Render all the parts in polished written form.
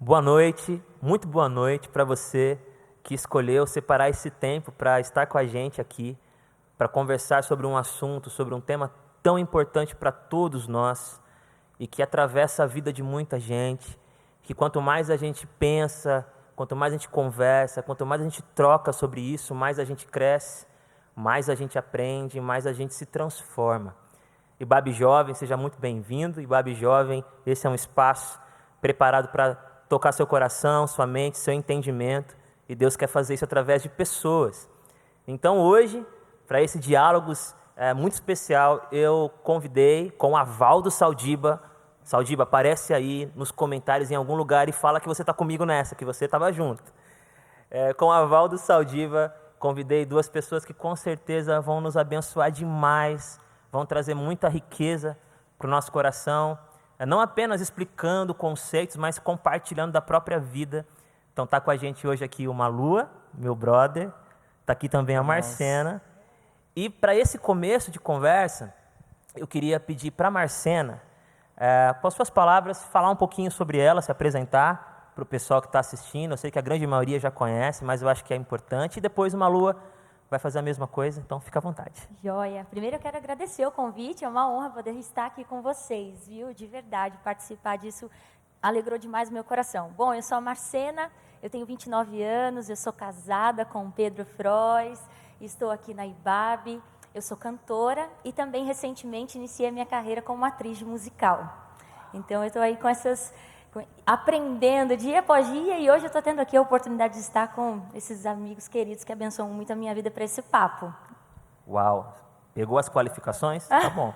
Boa noite, muito boa noite para você que escolheu separar esse tempo para estar com a gente aqui, para conversar sobre um assunto, sobre um tema tão importante para todos nós e que atravessa a vida de muita gente, que quanto mais a gente pensa, quanto mais a gente conversa, quanto mais a gente troca sobre isso, mais a gente cresce, mais a gente aprende, mais a gente se transforma. Ibabe Jovem, seja muito bem-vindo. Ibabe Jovem, esse é um espaço preparado para tocar seu coração, sua mente, seu entendimento, e Deus quer fazer isso através de pessoas. Então hoje, para esse diálogos muito especial, eu convidei com o aval do Saldiba. Saldiba, aparece aí nos comentários em algum lugar e fala que você está comigo nessa, que você estava junto. Com o aval do Saldiba, convidei duas pessoas que com certeza vão nos abençoar demais, vão trazer muita riqueza para o nosso coração, não apenas explicando conceitos, mas compartilhando da própria vida. Então está com a gente hoje aqui o Malua, meu brother, está aqui também a Marcena. E para esse começo de conversa, eu queria pedir para a Marcena, com as suas palavras, falar um pouquinho sobre ela, se apresentar para o pessoal que está assistindo. Eu sei que a grande maioria já conhece, mas eu acho que é importante. E depois o Malua vai fazer a mesma coisa, então fica à vontade. Joia. Primeiro eu quero agradecer o convite, é uma honra poder estar aqui com vocês, viu? De verdade, participar disso alegrou demais o meu coração. Bom, eu sou a Marcena, eu tenho 29 anos, eu sou casada com o Pedro Frois, estou aqui na Ibabe, eu sou cantora e também recentemente iniciei a minha carreira como atriz de musical. Então eu estou aí aprendendo dia após dia, e hoje eu estou tendo aqui a oportunidade de estar com esses amigos queridos que abençoam muito a minha vida para esse papo. Uau! Pegou as qualificações? Tá bom.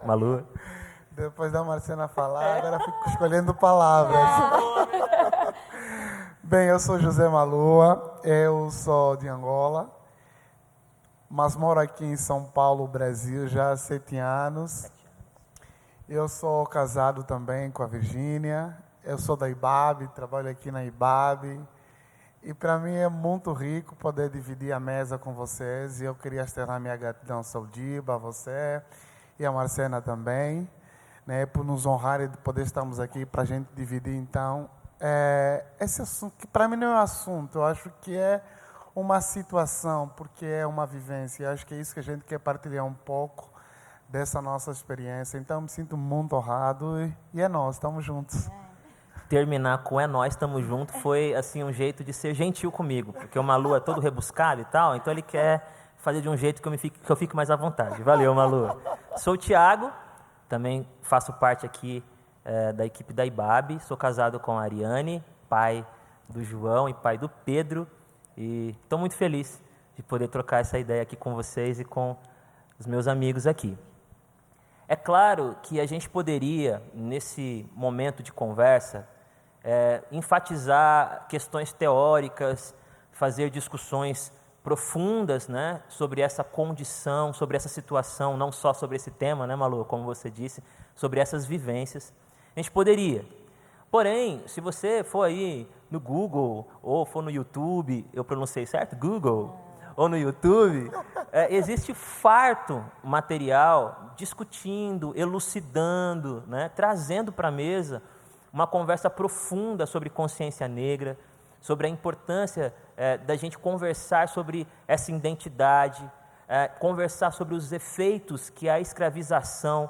Malu? Depois da Marcena falar, agora eu fico escolhendo palavras. Bem, eu sou José Malua, eu sou de Angola, mas moro aqui em São Paulo, Brasil, já há 7 anos. Eu sou casado também com a Virgínia, eu sou da Ibabe, trabalho aqui na Ibabe, e para mim é muito rico poder dividir a mesa com vocês, e eu queria externar minha gratidão ao Saldiba, a você e a Marcena também, né, por nos honrar e poder estarmos aqui para a gente dividir, então, esse assunto, que para mim não é um assunto, eu acho que é uma situação, porque é uma vivência, eu acho que é isso que a gente quer partilhar um pouco, dessa nossa experiência. Então, me sinto muito honrado e é nós, estamos juntos. Terminar com "é nós, estamos juntos" foi assim um jeito de ser gentil comigo, porque o Malu é todo rebuscado e tal, então ele quer fazer de um jeito que eu fique mais à vontade. Valeu, Malu. Sou o Thiago, também faço parte aqui da equipe da Ibabe, sou casado com a Ariane, pai do João e pai do Pedro, e estou muito feliz de poder trocar essa ideia aqui com vocês e com os meus amigos aqui. É claro que a gente poderia, nesse momento de conversa, enfatizar questões teóricas, fazer discussões profundas, né, sobre essa condição, sobre essa situação, não só sobre esse tema, né, Malu, como você disse, sobre essas vivências. A gente poderia. Porém, se você for aí no Google ou for no YouTube, eu pronunciei certo? Google. Ou no YouTube, existe farto material discutindo, elucidando, né, trazendo para a mesa uma conversa profunda sobre consciência negra, sobre a importância da gente conversar sobre essa identidade, conversar sobre os efeitos que a escravização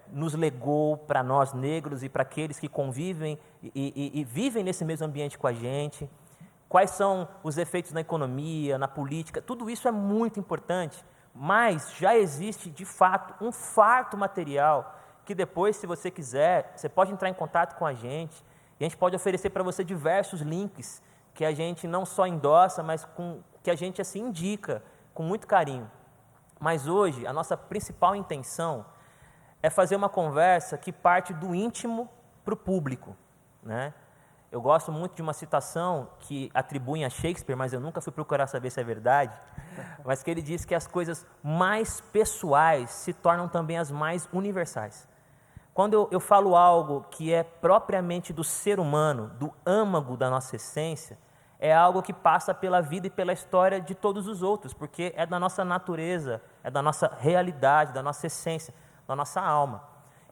nos legou para nós negros e para aqueles que convivem e vivem nesse mesmo ambiente com a gente. Quais são os efeitos na economia, na política, tudo isso é muito importante, mas já existe, de fato, um farto material que depois, se você quiser, você pode entrar em contato com a gente e a gente pode oferecer para você diversos links que a gente não só endossa, mas que a gente assim indica com muito carinho. Mas hoje, a nossa principal intenção é fazer uma conversa que parte do íntimo para o público, né? Eu gosto muito de uma citação que atribuem a Shakespeare, mas eu nunca fui procurar saber se é verdade, mas que ele diz que as coisas mais pessoais se tornam também as mais universais. Quando eu falo algo que é propriamente do ser humano, do âmago da nossa essência, é algo que passa pela vida e pela história de todos os outros, porque é da nossa natureza, é da nossa realidade, da nossa essência, da nossa alma.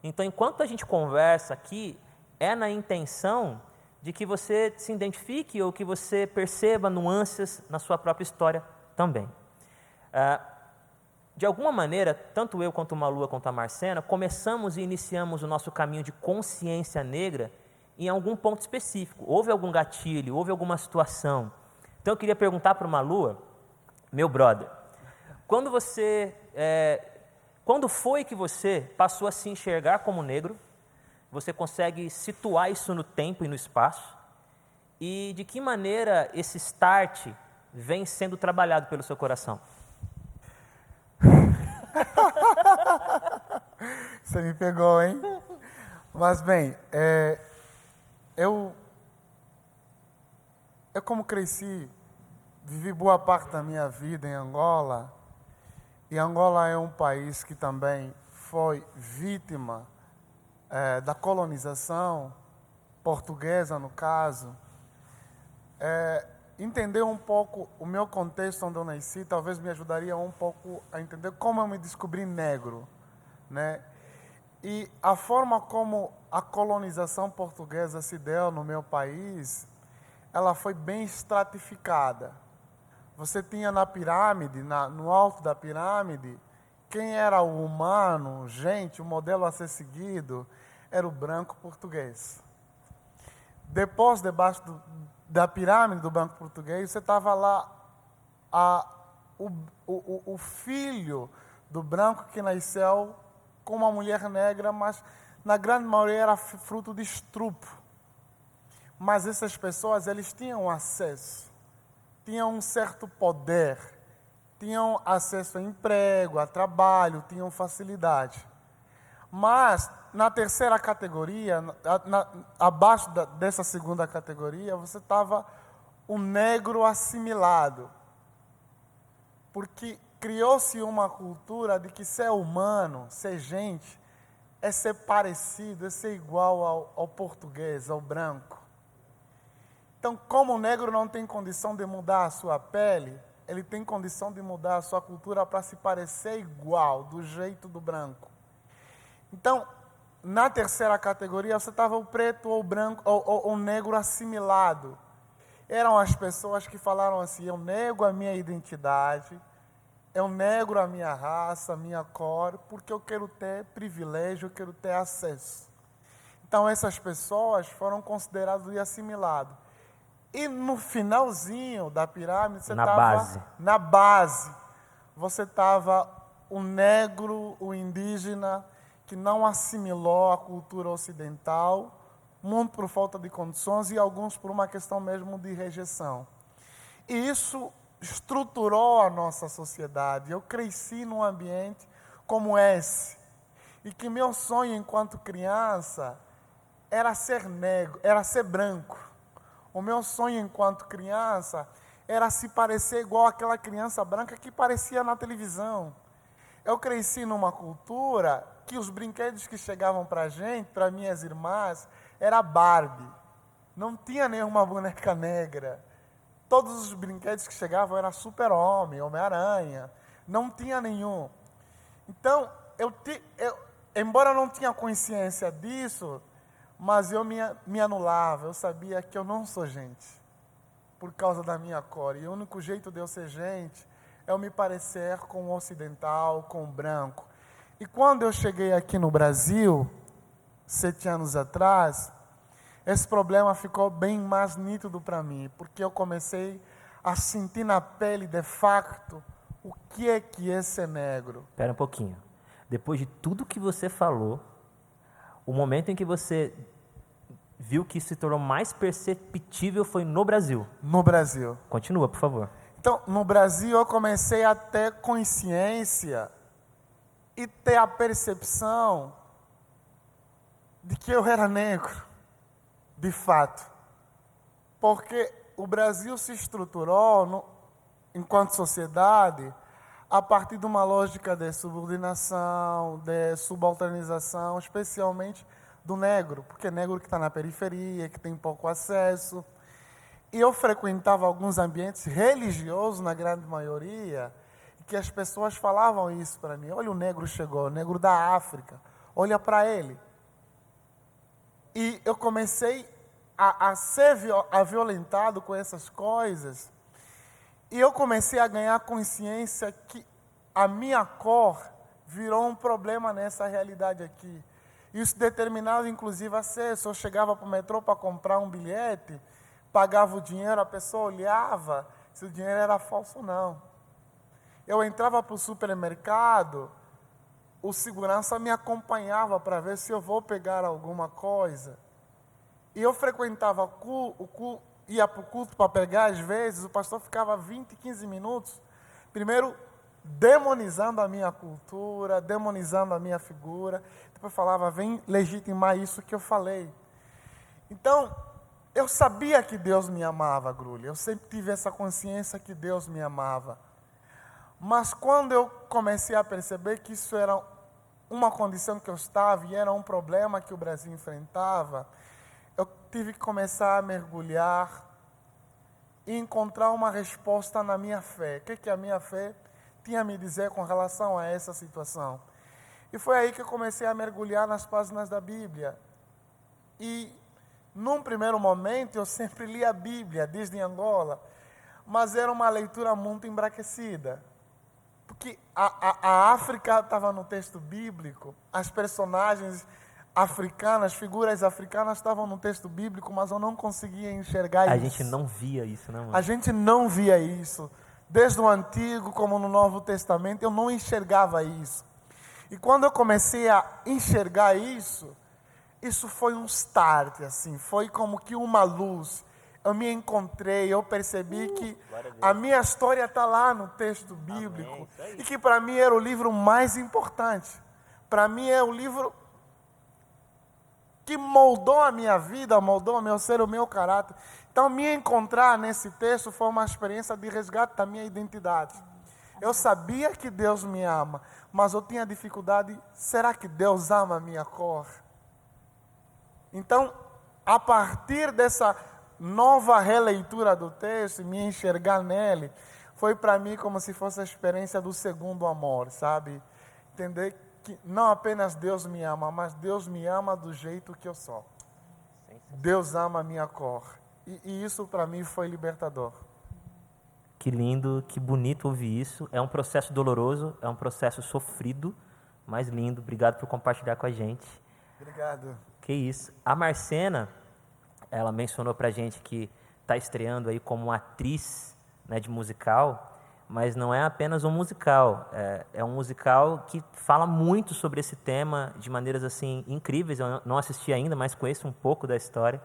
Então, enquanto a gente conversa aqui, é na intenção de que você se identifique ou que você perceba nuances na sua própria história também. De alguma maneira, tanto eu quanto o Malua quanto a Marcena, começamos e iniciamos o nosso caminho de consciência negra em algum ponto específico. Houve algum gatilho, houve alguma situação. Então eu queria perguntar para o Malua, meu brother, quando foi que você passou a se enxergar como negro? Você consegue situar isso no tempo e no espaço? E de que maneira esse start vem sendo trabalhado pelo seu coração? Você me pegou, hein? Mas, bem, eu como cresci, vivi boa parte da minha vida em Angola, e Angola é um país que também foi vítima da colonização portuguesa, no caso. Entender um pouco o meu contexto onde eu nasci talvez me ajudaria um pouco a entender como eu me descobri negro, né? E a forma como a colonização portuguesa se deu no meu país, ela foi bem estratificada. Você tinha na pirâmide, no alto da pirâmide, quem era o humano, gente, o modelo a ser seguido, era o branco português. Depois, debaixo da pirâmide do branco português, você estava lá o filho do branco que nasceu com uma mulher negra, mas na grande maioria era fruto de estupro. Mas essas pessoas, eles tinham acesso, tinham um certo poder, tinham acesso a emprego, a trabalho, tinham facilidade. Mas, na terceira categoria, abaixo dessa segunda categoria, você estava o negro assimilado. Porque criou-se uma cultura de que ser humano, ser gente, é ser parecido, é ser igual ao português, ao branco. Então, como o negro não tem condição de mudar a sua pele, ele tem condição de mudar a sua cultura para se parecer igual, do jeito do branco. Então, na terceira categoria, você estava o preto ou o branco, ou o negro assimilado. Eram as pessoas que falaram assim: eu nego a minha identidade, eu nego a minha raça, a minha cor, porque eu quero ter privilégio, eu quero ter acesso. Então, essas pessoas foram consideradas de assimilado. E no finalzinho da pirâmide, você estava na base. Você estava o negro, o indígena, que não assimilou a cultura ocidental, muito por falta de condições e alguns por uma questão mesmo de rejeição. E isso estruturou a nossa sociedade. Eu cresci num ambiente como esse, e que meu sonho enquanto criança era ser negro, era ser branco. O meu sonho enquanto criança era se parecer igual àquela criança branca que parecia na televisão. Eu cresci numa cultura que os brinquedos que chegavam para a gente, para minhas irmãs, era Barbie. Não tinha nenhuma boneca negra. Todos os brinquedos que chegavam eram Super-Homem, Homem-Aranha. Não tinha nenhum. Então, embora eu não tinha consciência disso, mas eu me anulava. Eu sabia que eu não sou gente, por causa da minha cor. E o único jeito de eu ser gente é eu me parecer com o ocidental, com o branco. E quando eu cheguei aqui no Brasil, 7 anos atrás, esse problema ficou bem mais nítido para mim, porque eu comecei a sentir na pele, de facto, o que é ser negro. Espera um pouquinho. Depois de tudo que você falou, o momento em que você viu que isso se tornou mais perceptível foi no Brasil. No Brasil. Continua, por favor. Então, no Brasil, eu comecei a ter consciência e ter a percepção de que eu era negro, de fato. Porque o Brasil se estruturou, enquanto sociedade, a partir de uma lógica de subordinação, de subalternização, especialmente do negro, porque é negro que está na periferia, que tem pouco acesso. E eu frequentava alguns ambientes religiosos, na grande maioria, que as pessoas falavam isso para mim: olha, o negro chegou, o negro da África, olha para ele. E eu comecei a ser violentado com essas coisas. E eu comecei a ganhar consciência que a minha cor virou um problema nessa realidade aqui. Isso determinava, inclusive, acesso. Eu chegava para o metrô para comprar um bilhete, pagava o dinheiro, a pessoa olhava se o dinheiro era falso ou não. Eu entrava para o supermercado, o segurança me acompanhava para ver se eu vou pegar alguma coisa. E eu frequentava ia para o culto para pegar, às vezes, o pastor ficava 20, 15 minutos, primeiro demonizando a minha cultura, demonizando a minha figura, depois falava, vem legitimar isso que eu falei. Então, eu sabia que Deus me amava, Grulha, eu sempre tive essa consciência que Deus me amava. Mas quando eu comecei a perceber que isso era uma condição que eu estava e era um problema que o Brasil enfrentava, eu tive que começar a mergulhar e encontrar uma resposta na minha fé. O que a minha fé tinha a me dizer com relação a essa situação? E foi aí que eu comecei a mergulhar nas páginas da Bíblia. E, num primeiro momento, eu sempre li a Bíblia, desde Angola, mas era uma leitura muito embraquecida. Porque a África estava no texto bíblico, as personagens africanas, figuras africanas estavam no texto bíblico, mas eu não conseguia enxergar isso. A gente não via isso, né, mano? A gente não via isso. Desde o Antigo como no Novo Testamento, eu não enxergava isso. E quando eu comecei a enxergar isso, isso foi um start, assim, foi como que uma luz. Eu me encontrei, eu percebi que a minha história está lá no texto bíblico. Amém, e que para mim era o livro mais importante. Para mim é o livro que moldou a minha vida, moldou o meu ser, o meu caráter. Então, me encontrar nesse texto foi uma experiência de resgate da minha identidade. Eu sabia que Deus me ama, mas eu tinha dificuldade, será que Deus ama a minha cor? Então, a partir dessa nova releitura do texto, me enxergar nele, foi para mim como se fosse a experiência do segundo amor, sabe? Entender que não apenas Deus me ama, mas Deus me ama do jeito que eu sou. Deus ama a minha cor. E isso para mim foi libertador. Que lindo, que bonito ouvir isso. É um processo doloroso, é um processo sofrido, mas lindo. Obrigado por compartilhar com a gente. Obrigado. Que isso. A Marcena, ela mencionou pra gente que está estreando aí como atriz, né, de musical, mas não é apenas um musical, é um musical que fala muito sobre esse tema de maneiras assim incríveis. Eu não assisti ainda, mas conheço um pouco da história.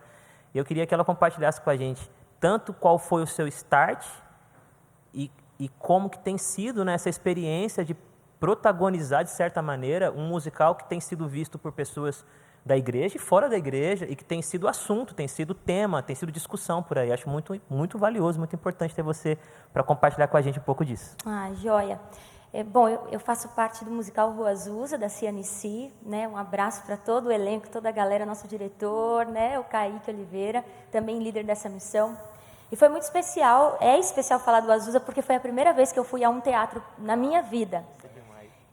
E eu queria que ela compartilhasse com a gente tanto qual foi o seu start e como que tem sido, né, essa experiência de protagonizar, de certa maneira, um musical que tem sido visto por pessoas da igreja e fora da igreja, e que tem sido assunto, tem sido tema, tem sido discussão por aí. Acho muito, muito valioso, muito importante ter você para compartilhar com a gente um pouco disso. Ah, joia. Bom, eu faço parte do musical Rua Azusa, da CNC, né? Um abraço para todo o elenco, toda a galera, nosso diretor, né? O Kaique Oliveira, também líder dessa missão. E foi muito especial, é especial falar do Azusa, porque foi a primeira vez que eu fui a um teatro na minha vida.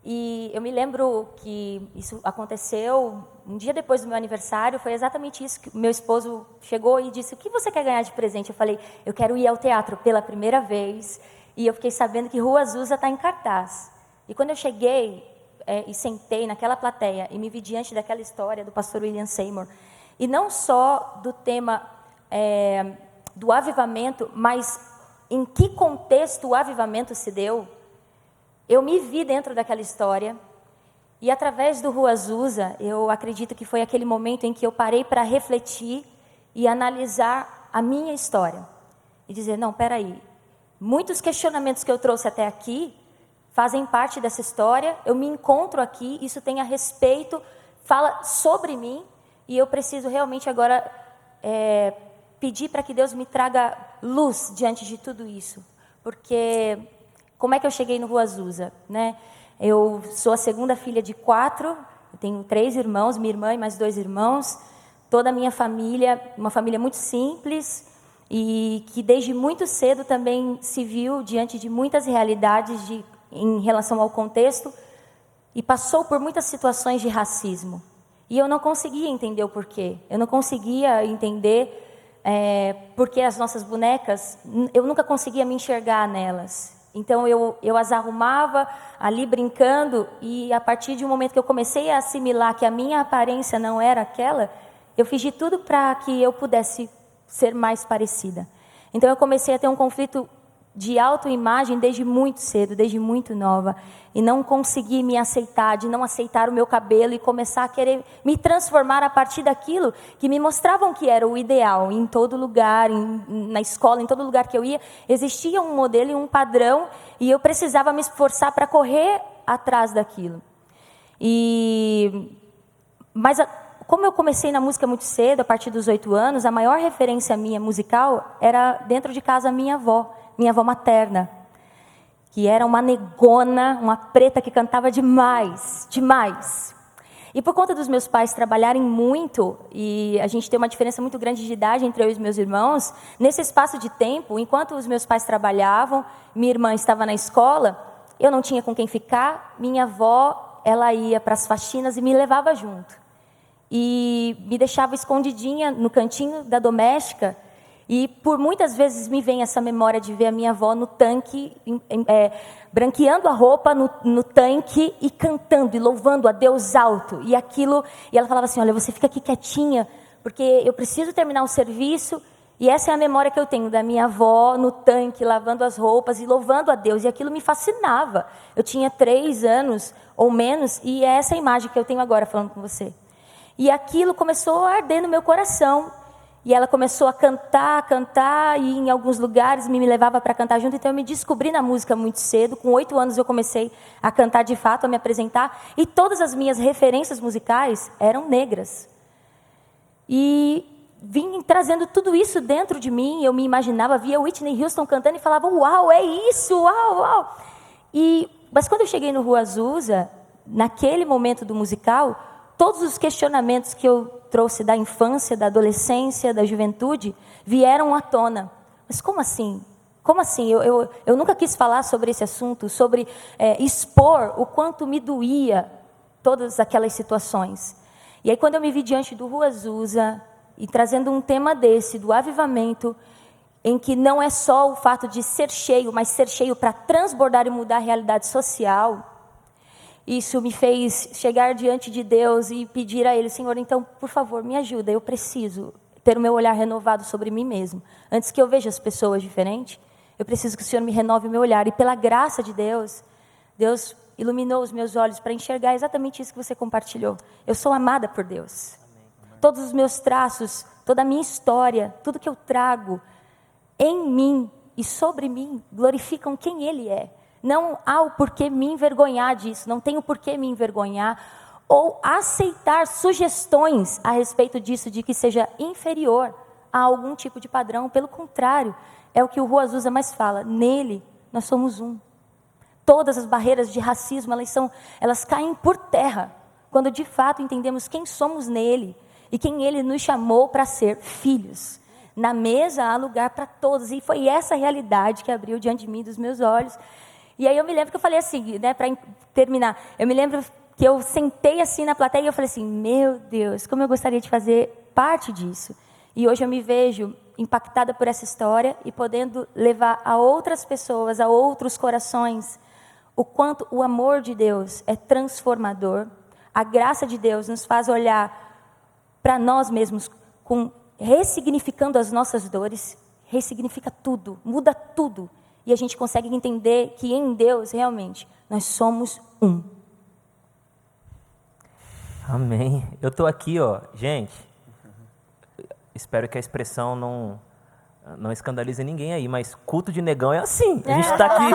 E eu me lembro que isso aconteceu um dia depois do meu aniversário, foi exatamente isso que meu esposo chegou e disse, o que você quer ganhar de presente? Eu falei, eu quero ir ao teatro pela primeira vez, e eu fiquei sabendo que Rua Azusa está em cartaz. E quando eu cheguei e sentei naquela plateia e me vi diante daquela história do pastor William Seymour, e não só do tema do avivamento, mas em que contexto o avivamento se deu, eu me vi dentro daquela história e através do Rua Azusa, eu acredito que foi aquele momento em que eu parei para refletir e analisar a minha história. E dizer, não, peraí, muitos questionamentos que eu trouxe até aqui fazem parte dessa história, eu me encontro aqui, isso tem a respeito, fala sobre mim e eu preciso realmente agora pedir para que Deus me traga luz diante de tudo isso. Porque como é que eu cheguei no Rua Azusa, né? Eu sou a segunda filha de 4, eu tenho 3 irmãos, minha irmã e mais 2 irmãos. Toda a minha família, uma família muito simples e que desde muito cedo também se viu diante de muitas realidades em relação ao contexto e passou por muitas situações de racismo. E eu não conseguia entender o porquê. Eu não conseguia entender porque as nossas bonecas, eu nunca conseguia me enxergar nelas. Então eu as arrumava ali brincando, e a partir de um momento que eu comecei a assimilar que a minha aparência não era aquela, eu fiz de tudo para que eu pudesse ser mais parecida. Então eu comecei a ter um conflito de autoimagem desde muito cedo, desde muito nova, e não consegui me aceitar, de não aceitar o meu cabelo e começar a querer me transformar a partir daquilo que me mostravam que era o ideal. Em todo lugar, na escola, em todo lugar que eu ia, existia um modelo e um padrão, e eu precisava me esforçar para correr atrás daquilo. Mas como eu comecei na música muito cedo, a partir dos 8 anos, a maior referência minha musical era dentro de casa a minha avó materna, que era uma negona, uma preta que cantava demais, demais. E por conta dos meus pais trabalharem muito, e a gente ter uma diferença muito grande de idade entre eu e os meus irmãos, nesse espaço de tempo, enquanto os meus pais trabalhavam, minha irmã estava na escola, eu não tinha com quem ficar, minha avó, ela ia para as faxinas e me levava junto. E me deixava escondidinha no cantinho da doméstica. E por muitas vezes me vem essa memória de ver a minha avó no tanque, branqueando a roupa no tanque e cantando e louvando a Deus alto. E ela falava assim, olha, você fica aqui quietinha, porque eu preciso terminar o serviço. E essa é a memória que eu tenho da minha avó no tanque, lavando as roupas e louvando a Deus. E aquilo me fascinava. Eu tinha 3 anos ou menos, e é essa imagem que eu tenho agora falando com você. E aquilo começou a arder no meu coração. E ela começou a cantar, e em alguns lugares me levava para cantar junto. Então eu me descobri na música muito cedo. Com 8 anos eu comecei a cantar de fato, a me apresentar. E todas as minhas referências musicais eram negras. E vim trazendo tudo isso dentro de mim. Eu me imaginava, via Whitney Houston cantando e falava, uau, é isso, uau, uau. Mas quando eu cheguei no Rua Azusa, naquele momento do musical, todos os questionamentos que eu trouxe da infância, da adolescência, da juventude, vieram à tona. Mas como assim? Como assim? Eu nunca quis falar sobre esse assunto, sobre expor o quanto me doía todas aquelas situações. E aí quando eu me vi diante do Rua Azusa, e trazendo um tema desse, do avivamento, em que não é só o fato de ser cheio, mas ser cheio para transbordar e mudar a realidade social, isso me fez chegar diante de Deus e pedir a Ele, Senhor, então, por favor, me ajuda, eu preciso ter o meu olhar renovado sobre mim mesmo. Antes que eu veja as pessoas diferentes, eu preciso que o Senhor me renove o meu olhar. E pela graça de Deus, Deus iluminou os meus olhos para enxergar exatamente isso que você compartilhou. Eu sou amada por Deus. Amém. Todos os meus traços, toda a minha história, tudo que eu trago em mim e sobre mim, glorificam quem Ele é. Não há o porquê me envergonhar disso, não tenho porquê me envergonhar ou aceitar sugestões a respeito disso, de que seja inferior a algum tipo de padrão. Pelo contrário, é o que o Rua Azusa mais fala, nele nós somos um. Todas as barreiras de racismo, elas caem por terra, quando de fato entendemos quem somos nele e quem ele nos chamou para ser filhos. Na mesa há lugar para todos, e foi essa realidade que abriu diante de mim, dos meus olhos. E aí eu me lembro que eu falei assim, para terminar, eu me lembro que eu sentei assim na plateia e eu falei assim, meu Deus, como eu gostaria de fazer parte disso. E hoje eu me vejo impactada por essa história e podendo levar a outras pessoas, a outros corações, o quanto o amor de Deus é transformador. A graça de Deus nos faz olhar para nós mesmos, ressignificando as nossas dores, ressignifica tudo, muda tudo. E a gente consegue entender que em Deus, realmente, nós somos um. Amém. Eu estou aqui, gente. Espero que a expressão não escandalize ninguém aí, mas culto de negão é assim. A gente está aqui,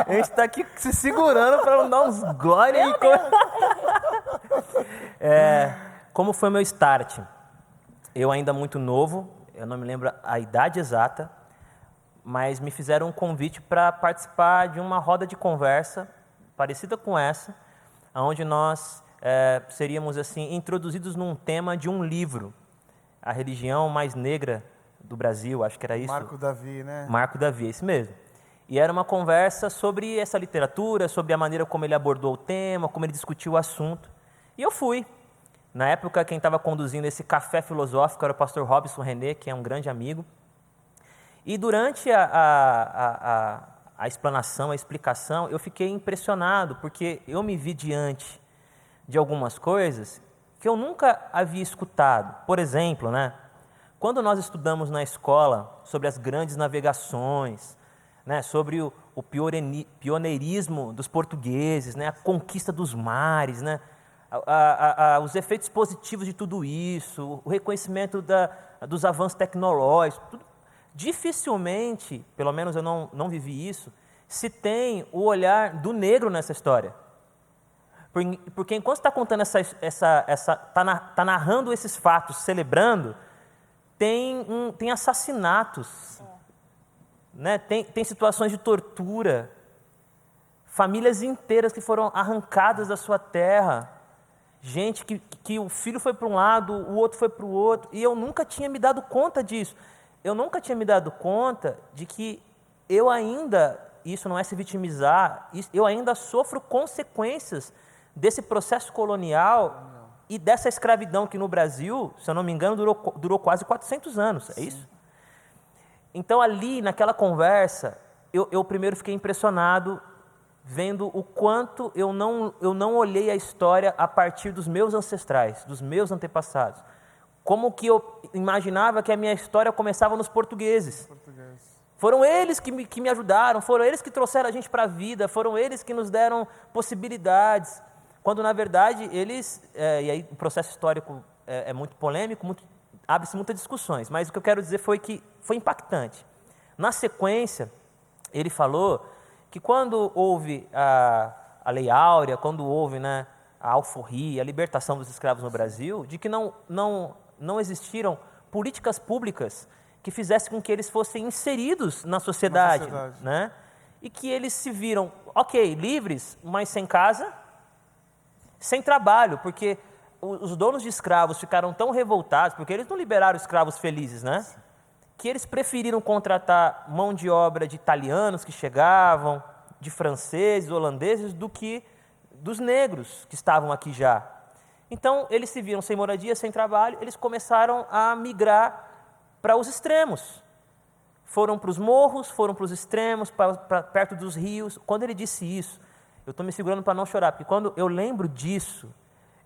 a gente tá aqui se segurando para não dar uns glória e como foi meu start? Eu ainda muito novo, eu não me lembro a idade exata, mas me fizeram um convite para participar de uma roda de conversa parecida com essa, onde nós seríamos assim introduzidos num tema de um livro, a religião mais negra do Brasil, acho que era isso. Marco Davi, né? Marco Davi, esse mesmo. E era uma conversa sobre essa literatura, sobre a maneira como ele abordou o tema, como ele discutiu o assunto. E eu fui. Na época, quem estava conduzindo esse café filosófico era o pastor Robson René, que é um grande amigo. E durante a explanação, a explicação, eu fiquei impressionado, porque eu me vi diante de algumas coisas que eu nunca havia escutado. Por exemplo, né, quando nós estudamos na escola sobre as grandes navegações, né, sobre o pioneirismo dos portugueses, né, a conquista dos mares, né, os efeitos positivos de tudo isso, o reconhecimento dos avanços tecnológicos, tudo, dificilmente, pelo menos eu não vivi isso, se tem o olhar do negro nessa história. Porque enquanto está contando está narrando esses fatos, celebrando, tem assassinatos, né? Tem situações de tortura, famílias inteiras que foram arrancadas da sua terra, gente que o filho foi para um lado, o outro foi para o outro, e eu nunca tinha me dado conta disso. Eu nunca tinha me dado conta de que eu ainda, isso não é se vitimizar, eu ainda sofro consequências desse processo colonial e dessa escravidão que no Brasil, se eu não me engano, durou quase 400 anos, é isso? Então ali, naquela conversa, eu primeiro fiquei impressionado vendo o quanto eu não olhei a história a partir dos meus ancestrais, dos meus antepassados. Como que eu imaginava que a minha história começava nos portugueses. Foram eles que me ajudaram, foram eles que trouxeram a gente para a vida, foram eles que nos deram possibilidades. Quando, na verdade, eles... e aí o processo histórico é muito polêmico, abre-se muitas discussões, mas o que eu quero dizer foi que foi impactante. Na sequência, ele falou que quando houve a Lei Áurea, quando houve, né, a alforria, a libertação dos escravos no Brasil, de que não existiram políticas públicas que fizessem com que eles fossem inseridos na sociedade. Né? E que eles se viram, ok, livres, mas sem casa, sem trabalho, porque os donos de escravos ficaram tão revoltados, porque eles não liberaram escravos felizes, né? Que eles preferiram contratar mão de obra de italianos que chegavam, de franceses, holandeses, do que dos negros que estavam aqui já. Então, eles se viram sem moradia, sem trabalho, eles começaram a migrar para os extremos. Foram para os morros, foram para os extremos, para perto dos rios. Quando ele disse isso, eu estou me segurando para não chorar, porque quando eu lembro disso,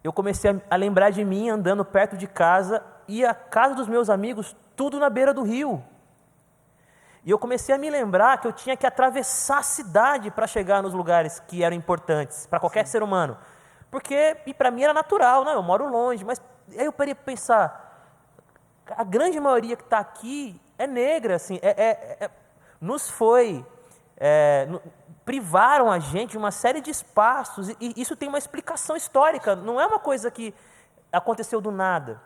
eu comecei a lembrar de mim andando perto de casa e a casa dos meus amigos, tudo na beira do rio. E eu comecei a me lembrar que eu tinha que atravessar a cidade para chegar nos lugares que eram importantes para qualquer ser humano. Porque, e para mim era natural, eu moro longe, mas aí eu parei para pensar, a grande maioria que está aqui é negra, assim, nos foi, privaram a gente de uma série de espaços, e isso tem uma explicação histórica, não é uma coisa que aconteceu do nada.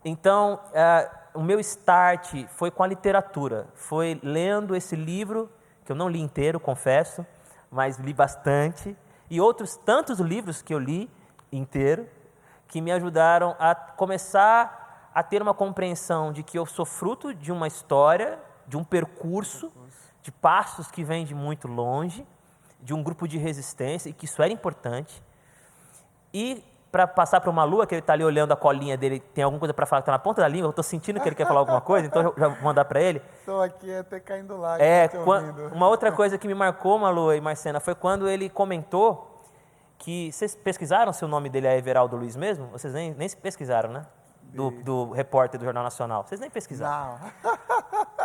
Então, o meu start foi com a literatura, foi lendo esse livro, que eu não li inteiro, confesso, mas li bastante, e outros tantos livros que eu li inteiro, que me ajudaram a começar a ter uma compreensão de que eu sou fruto de uma história, de um percurso, de passos que vêm de muito longe, de um grupo de resistência, e que isso era importante. E para passar para o Malu, que ele está ali olhando a colinha dele, tem alguma coisa para falar que está na ponta da língua, eu estou sentindo que ele quer falar alguma coisa, então eu já vou mandar para ele. Estou aqui até caindo lá. Uma outra coisa que me marcou, Malu e Marcena, foi quando ele comentou que... Vocês pesquisaram se o nome dele é Everaldo Luiz mesmo? Vocês nem pesquisaram, né? Do repórter do Jornal Nacional. Vocês nem pesquisaram. Não.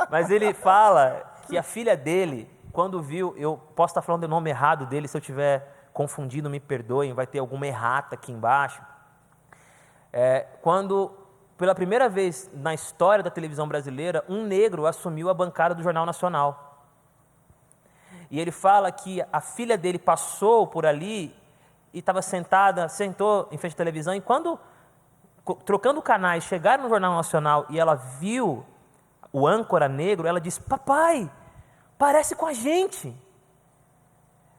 Mas ele fala que a filha dele, quando viu... Eu posso estar falando o nome errado dele, se eu tiver confundido, me perdoem, vai ter alguma errata aqui embaixo. Quando, pela primeira vez na história da televisão brasileira, um negro assumiu a bancada do Jornal Nacional. E ele fala que a filha dele passou por ali e estava sentou em frente à televisão, e quando, trocando canais, chegaram no Jornal Nacional e ela viu o âncora negro, ela disse: papai, parece com a gente.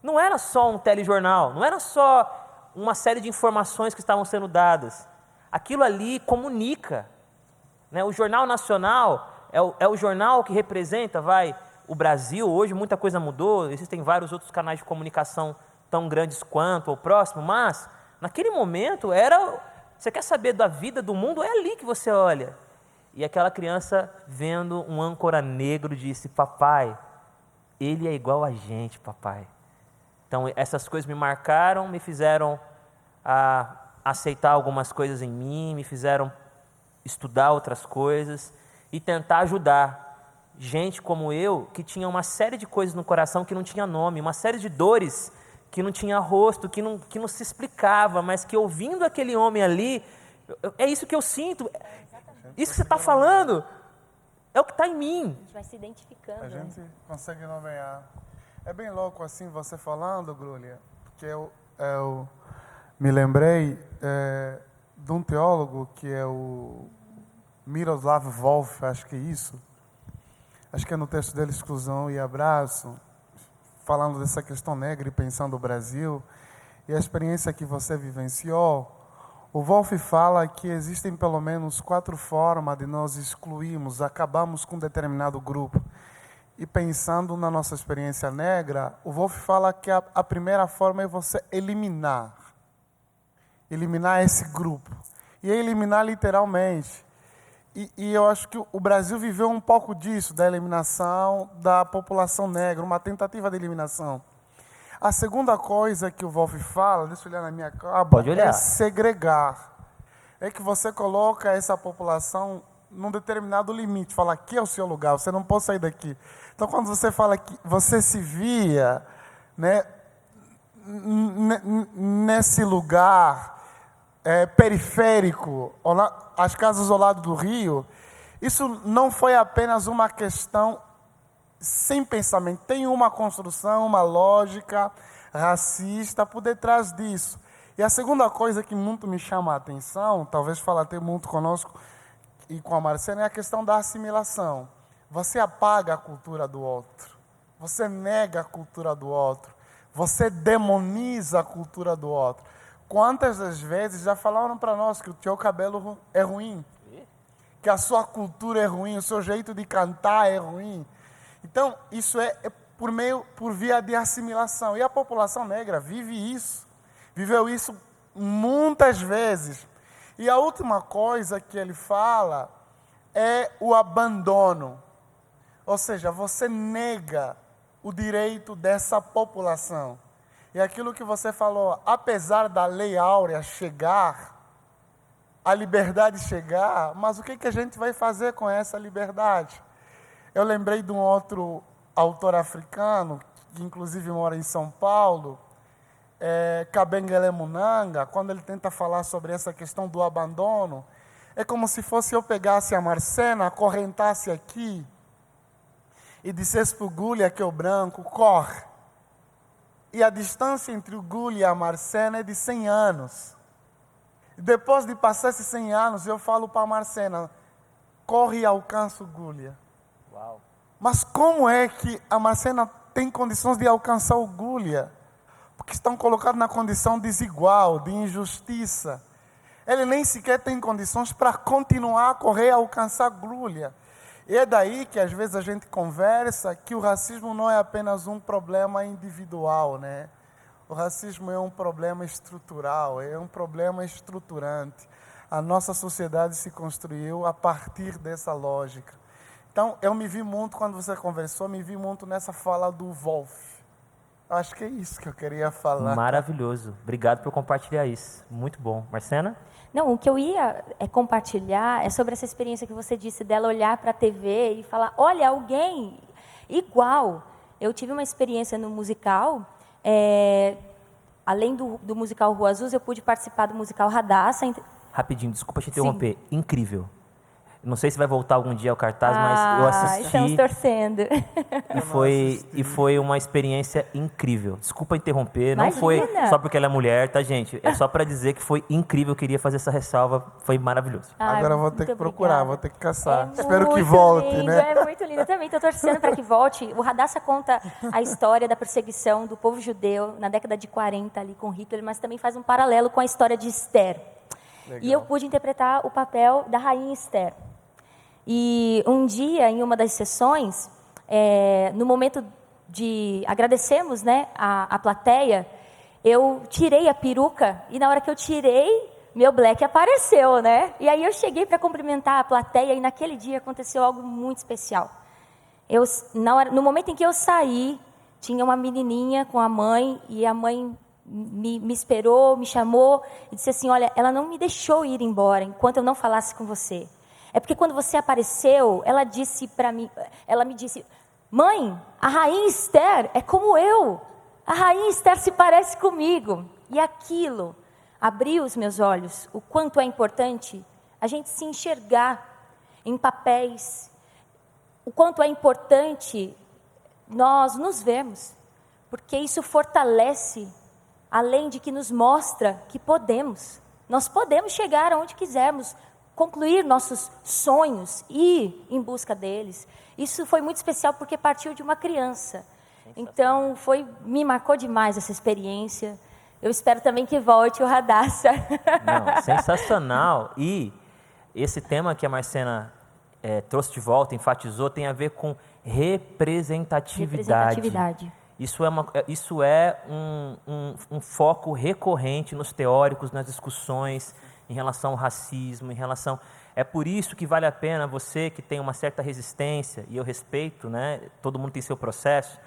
Não era só um telejornal, não era só uma série de informações que estavam sendo dadas. Aquilo ali comunica. Né? O Jornal Nacional é o jornal que representa, o Brasil. Hoje muita coisa mudou, existem vários outros canais de comunicação tão grandes quanto ou próximo, mas naquele momento era Você quer saber da vida do mundo? É ali que você olha. E aquela criança, vendo um âncora negro, disse: papai, ele é igual a gente, papai. Então, essas coisas me marcaram, me fizeram aceitar algumas coisas em mim, me fizeram estudar outras coisas e tentar ajudar gente como eu, que tinha uma série de coisas no coração que não tinha nome, uma série de dores que não tinha rosto, que não se explicava, mas que ouvindo aquele homem ali, é isso que eu sinto, isso que você está falando, é o que está em mim. A gente vai se identificando. A gente consegue nomear. É bem louco assim você falando, Grulha, porque eu me lembrei de um teólogo que é o Miroslav Volf, acho que é isso. Acho que é no texto dele, Exclusão e Abraço, falando dessa questão negra e pensando o Brasil, e a experiência que você vivenciou. O Wolff fala que existem pelo menos 4 formas de nós excluirmos, acabarmos com um determinado grupo. E pensando na nossa experiência negra, o Wolff fala que a primeira forma é você eliminar esse grupo. E eliminar literalmente. E eu acho que o Brasil viveu um pouco disso, da eliminação da população negra, uma tentativa de eliminação. A segunda coisa que o Wolff fala, deixa eu olhar na minha capa, é segregar. É que você coloca essa população num determinado limite, fala: aqui é o seu lugar, você não pode sair daqui. Então, quando você fala que você se via, né, nesse lugar periférico, as casas ao lado do rio, isso não foi apenas uma questão sem pensamento, tem uma construção, uma lógica racista por detrás disso. E a segunda coisa que muito me chama a atenção, talvez fale até muito conosco e com a Marcena, é a questão da assimilação. Você apaga a cultura do outro, você nega a cultura do outro, você demoniza a cultura do outro. Quantas das vezes já falaram para nós que o teu cabelo é ruim, que a sua cultura é ruim, o seu jeito de cantar é ruim. Então, isso é por via de assimilação. E a população negra vive isso, viveu isso muitas vezes. E a última coisa que ele fala é o abandono. Ou seja, você nega o direito dessa população. E aquilo que você falou, apesar da Lei Áurea chegar, a liberdade chegar, mas o que a gente vai fazer com essa liberdade? Eu lembrei de um outro autor africano, que inclusive mora em São Paulo, Kabengele Munanga, quando ele tenta falar sobre essa questão do abandono, é como se fosse eu pegasse a Marcena, acorrentasse aqui e dissesse para o Gulha, que é o branco, corre. E a distância entre o Gulha e a Marcena é de 100 anos. Depois de passar esses 100 anos, eu falo para a Marcena, corre e alcança o Gulha. Uau. Mas como é que a Marcena tem condições de alcançar o Gulha? Porque estão colocados na condição desigual, de injustiça. Ele nem sequer tem condições para continuar a correr e alcançar a Gulha. E é daí que às vezes a gente conversa que o racismo não é apenas um problema individual, né? O racismo é um problema estrutural, é um problema estruturante. A nossa sociedade se construiu a partir dessa lógica. Então, eu me vi muito, quando você conversou, me vi muito nessa fala do Wolff. Acho que é isso que eu queria falar. Maravilhoso. Obrigado por compartilhar isso. Muito bom. Marcena? Não, o que eu ia compartilhar é sobre essa experiência que você disse dela olhar para a TV e falar, olha, alguém igual. Eu tive uma experiência no musical, além do musical Rua Azul, eu pude participar do musical Radassa. Rapidinho, desculpa te interromper. Sim. Incrível. Não sei se vai voltar algum dia ao cartaz, mas eu assisti. Estamos torcendo. E foi uma experiência incrível. Desculpa interromper, imagina. Não foi só porque ela é mulher, tá, gente? É só para dizer que foi incrível, eu queria fazer essa ressalva, foi maravilhoso. Agora eu vou ter que procurar, vou ter que caçar. Espero que volte, lindo, né? É muito lindo, eu também estou torcendo para que volte. O Radassa conta a história da perseguição do povo judeu na década de 40 ali com Hitler, mas também faz um paralelo com a história de Esther. Legal. E eu pude interpretar o papel da rainha Esther. E um dia, em uma das sessões, no momento de agradecermos, né, a plateia, eu tirei a peruca e na hora que eu tirei, meu black apareceu, né? E aí eu cheguei para cumprimentar a plateia e naquele dia aconteceu algo muito especial. No momento em que eu saí, tinha uma menininha com a mãe e a mãe me esperou, me chamou e disse assim, olha, ela não me deixou ir embora enquanto eu não falasse com você. É porque quando você apareceu, ela me disse, mãe, a rainha Esther é como eu. A rainha Esther se parece comigo. E aquilo abriu os meus olhos, o quanto é importante a gente se enxergar em papéis, o quanto é importante nós nos vermos, porque isso fortalece, além de que nos mostra que nós podemos chegar aonde quisermos, concluir nossos sonhos, ir em busca deles. Isso foi muito especial porque partiu de uma criança. Então, me marcou demais essa experiência. Eu espero também que volte o Radassa. Não, sensacional. E esse tema que a Marcena trouxe de volta, enfatizou, tem a ver com representatividade. Isso é um foco recorrente nos teóricos, nas discussões em relação ao racismo, em relação... É por isso que vale a pena você que tem uma certa resistência, e eu respeito, né, todo mundo tem seu processo,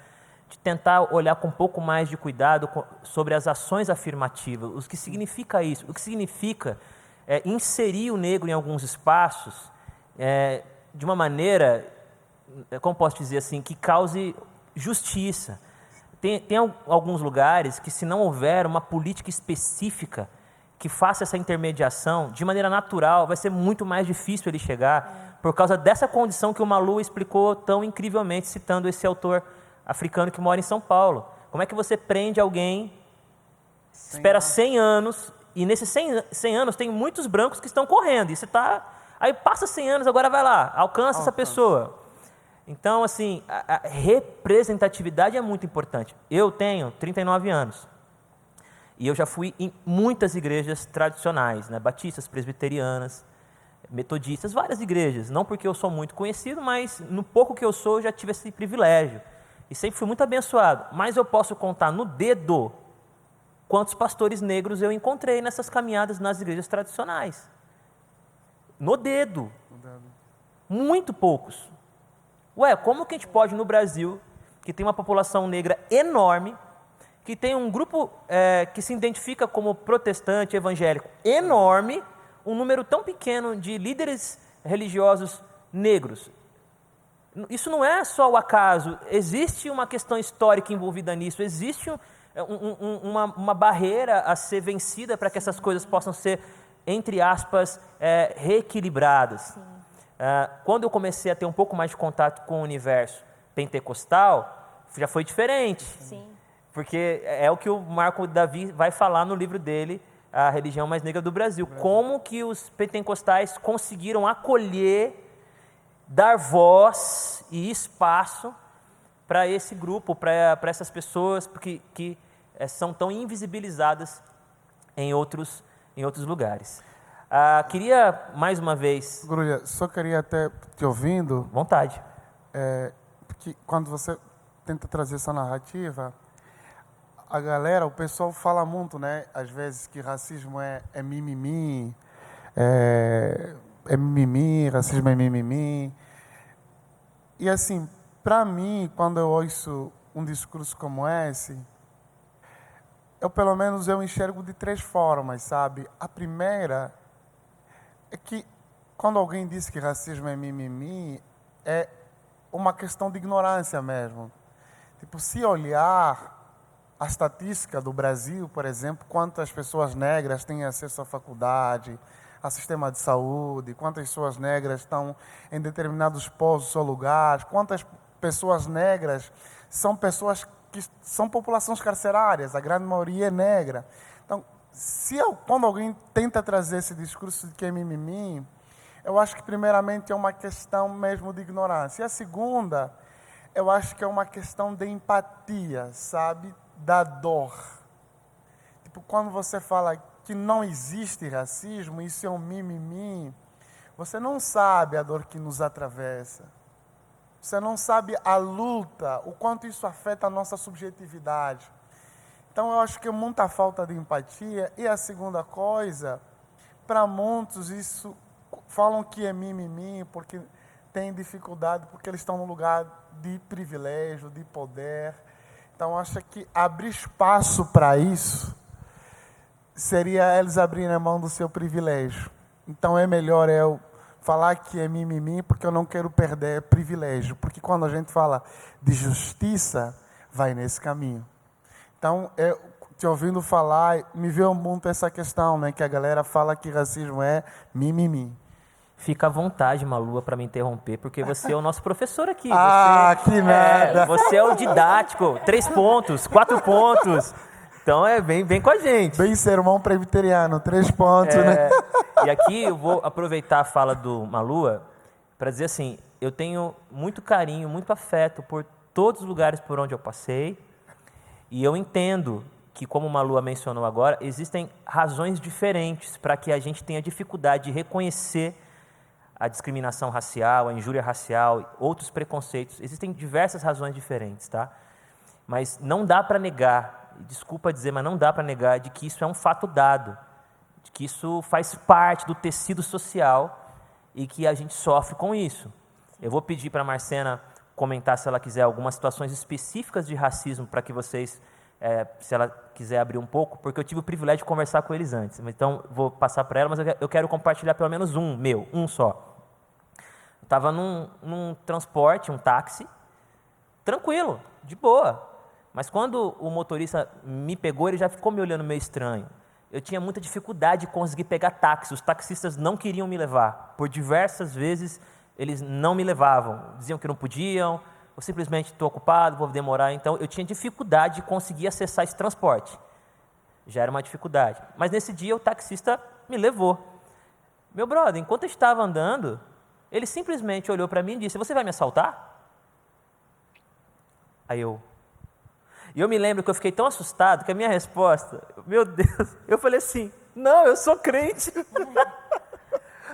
de tentar olhar com um pouco mais de cuidado sobre as ações afirmativas, o que significa isso, o que significa inserir o negro em alguns espaços de uma maneira, como posso dizer assim, que cause justiça. Tem alguns lugares que, se não houver uma política específica que faça essa intermediação, de maneira natural, vai ser muito mais difícil ele chegar, por causa dessa condição que o Malu explicou tão incrivelmente, citando esse autor africano que mora em São Paulo. Como é que você prende alguém, espera 100 anos, e nesses 100 anos tem muitos brancos que estão correndo, e você está... Aí passa 100 anos, agora vai lá, alcança essa pessoa. Então, assim, a representatividade é muito importante. Eu tenho 39 anos. E eu já fui em muitas igrejas tradicionais, né? Batistas, presbiterianas, metodistas, várias igrejas. Não porque eu sou muito conhecido, mas no pouco que eu sou, eu já tive esse privilégio. E sempre fui muito abençoado. Mas eu posso contar no dedo quantos pastores negros eu encontrei nessas caminhadas nas igrejas tradicionais. No dedo. Muito poucos. Ué, como que a gente pode no Brasil, que tem uma população negra enorme, que tem um grupo que se identifica como protestante evangélico enorme, um número tão pequeno de líderes religiosos negros? Isso não é só o acaso, existe uma questão histórica envolvida nisso, existe uma barreira a ser vencida para que essas coisas possam ser, entre aspas, reequilibradas. Quando eu comecei a ter um pouco mais de contato com o universo pentecostal, já foi diferente. Sim. Porque é o que o Marco Davi vai falar no livro dele, A Religião Mais Negra do Brasil. Como que os pentecostais conseguiram acolher, dar voz e espaço para esse grupo, para essas pessoas que são tão invisibilizadas em outros lugares. Queria, mais uma vez... Grulha, só queria até te ouvindo... Vontade. Porque quando você tenta trazer essa narrativa... A galera, o pessoal fala muito, né? Às vezes que racismo é mimimi, mimimi, racismo é mimimi. E assim, para mim, quando eu ouço um discurso como esse, pelo menos eu enxergo de 3 formas, sabe? A primeira é que quando alguém diz que racismo é mimimi, é uma questão de ignorância mesmo. Tipo, se olhar a estatística do Brasil, por exemplo, quantas pessoas negras têm acesso à faculdade, a sistema de saúde, quantas pessoas negras estão em determinados postos ou lugares, quantas pessoas negras são pessoas que são populações carcerárias, a grande maioria é negra. Então, quando alguém tenta trazer esse discurso de que é mimimi, eu acho que primeiramente é uma questão mesmo de ignorância. E a segunda, eu acho que é uma questão de empatia, sabe? Da dor. Tipo, quando você fala que não existe racismo, isso é um mimimi, você não sabe a dor que nos atravessa. Você não sabe a luta, o quanto isso afeta a nossa subjetividade. Então, eu acho que é muita falta de empatia. E a segunda coisa para muitos isso falam que é mimimi, porque tem dificuldade, porque eles estão num lugar de privilégio, de poder. Então, acho que abrir espaço para isso seria eles abrirem a mão do seu privilégio. Então, é melhor eu falar que é mimimi, porque eu não quero perder privilégio. Porque quando a gente fala de justiça, vai nesse caminho. Então, te ouvindo falar, me veio muito essa questão, né? Que a galera fala que racismo é mimimi. Fica à vontade, Malua, para me interromper, porque você é o nosso professor aqui. Que nada! Você é o didático, 3 pontos, 4 pontos. Então, vem com a gente. Bem sermão presbiteriano, 3 pontos, né? E aqui eu vou aproveitar a fala do Malua para dizer assim, eu tenho muito carinho, muito afeto por todos os lugares por onde eu passei, e eu entendo que, como o Malua mencionou agora, existem razões diferentes para que a gente tenha dificuldade de reconhecer a discriminação racial, a injúria racial, outros preconceitos. Existem diversas razões diferentes, tá? Mas não dá para negar, desculpa dizer, mas não dá para negar de que isso é um fato dado, de que isso faz parte do tecido social e que a gente sofre com isso. Eu vou pedir para a Marcena comentar, se ela quiser, algumas situações específicas de racismo para que vocês, se ela quiser abrir um pouco, porque eu tive o privilégio de conversar com eles antes. Então, vou passar para ela, mas eu quero compartilhar pelo menos um só. Estava num transporte, um táxi, tranquilo, de boa. Mas quando o motorista me pegou, ele já ficou me olhando meio estranho. Eu tinha muita dificuldade de conseguir pegar táxi. Os taxistas não queriam me levar. Por diversas vezes, eles não me levavam. Diziam que não podiam, ou simplesmente estou ocupado, vou demorar. Então, eu tinha dificuldade de conseguir acessar esse transporte. Já era uma dificuldade. Mas nesse dia, o taxista me levou. Meu brother, enquanto eu estava andando, ele simplesmente olhou para mim e disse: "Você vai me assaltar?" Aí E eu me lembro que eu fiquei tão assustado que a minha resposta, meu Deus, eu falei assim: "Não, eu sou crente."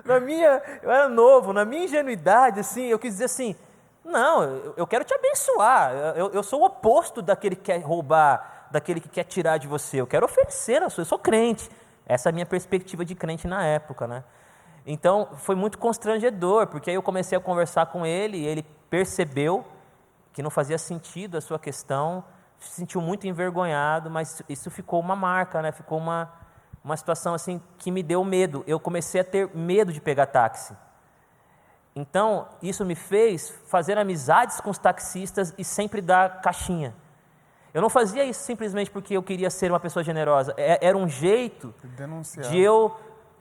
Eu era novo, na minha ingenuidade, assim, eu quis dizer assim: "Não, eu quero te abençoar, eu sou o oposto daquele que quer roubar, daquele que quer tirar de você, eu quero oferecer eu sou crente." Essa é a minha perspectiva de crente na época, né? Então, foi muito constrangedor, porque aí eu comecei a conversar com ele e ele percebeu que não fazia sentido a sua questão, se sentiu muito envergonhado, mas isso ficou uma marca, né? Ficou uma situação assim que me deu medo. Eu comecei a ter medo de pegar táxi. Então, isso me fez fazer amizades com os taxistas e sempre dar caixinha. Eu não fazia isso simplesmente porque eu queria ser uma pessoa generosa. Era um jeito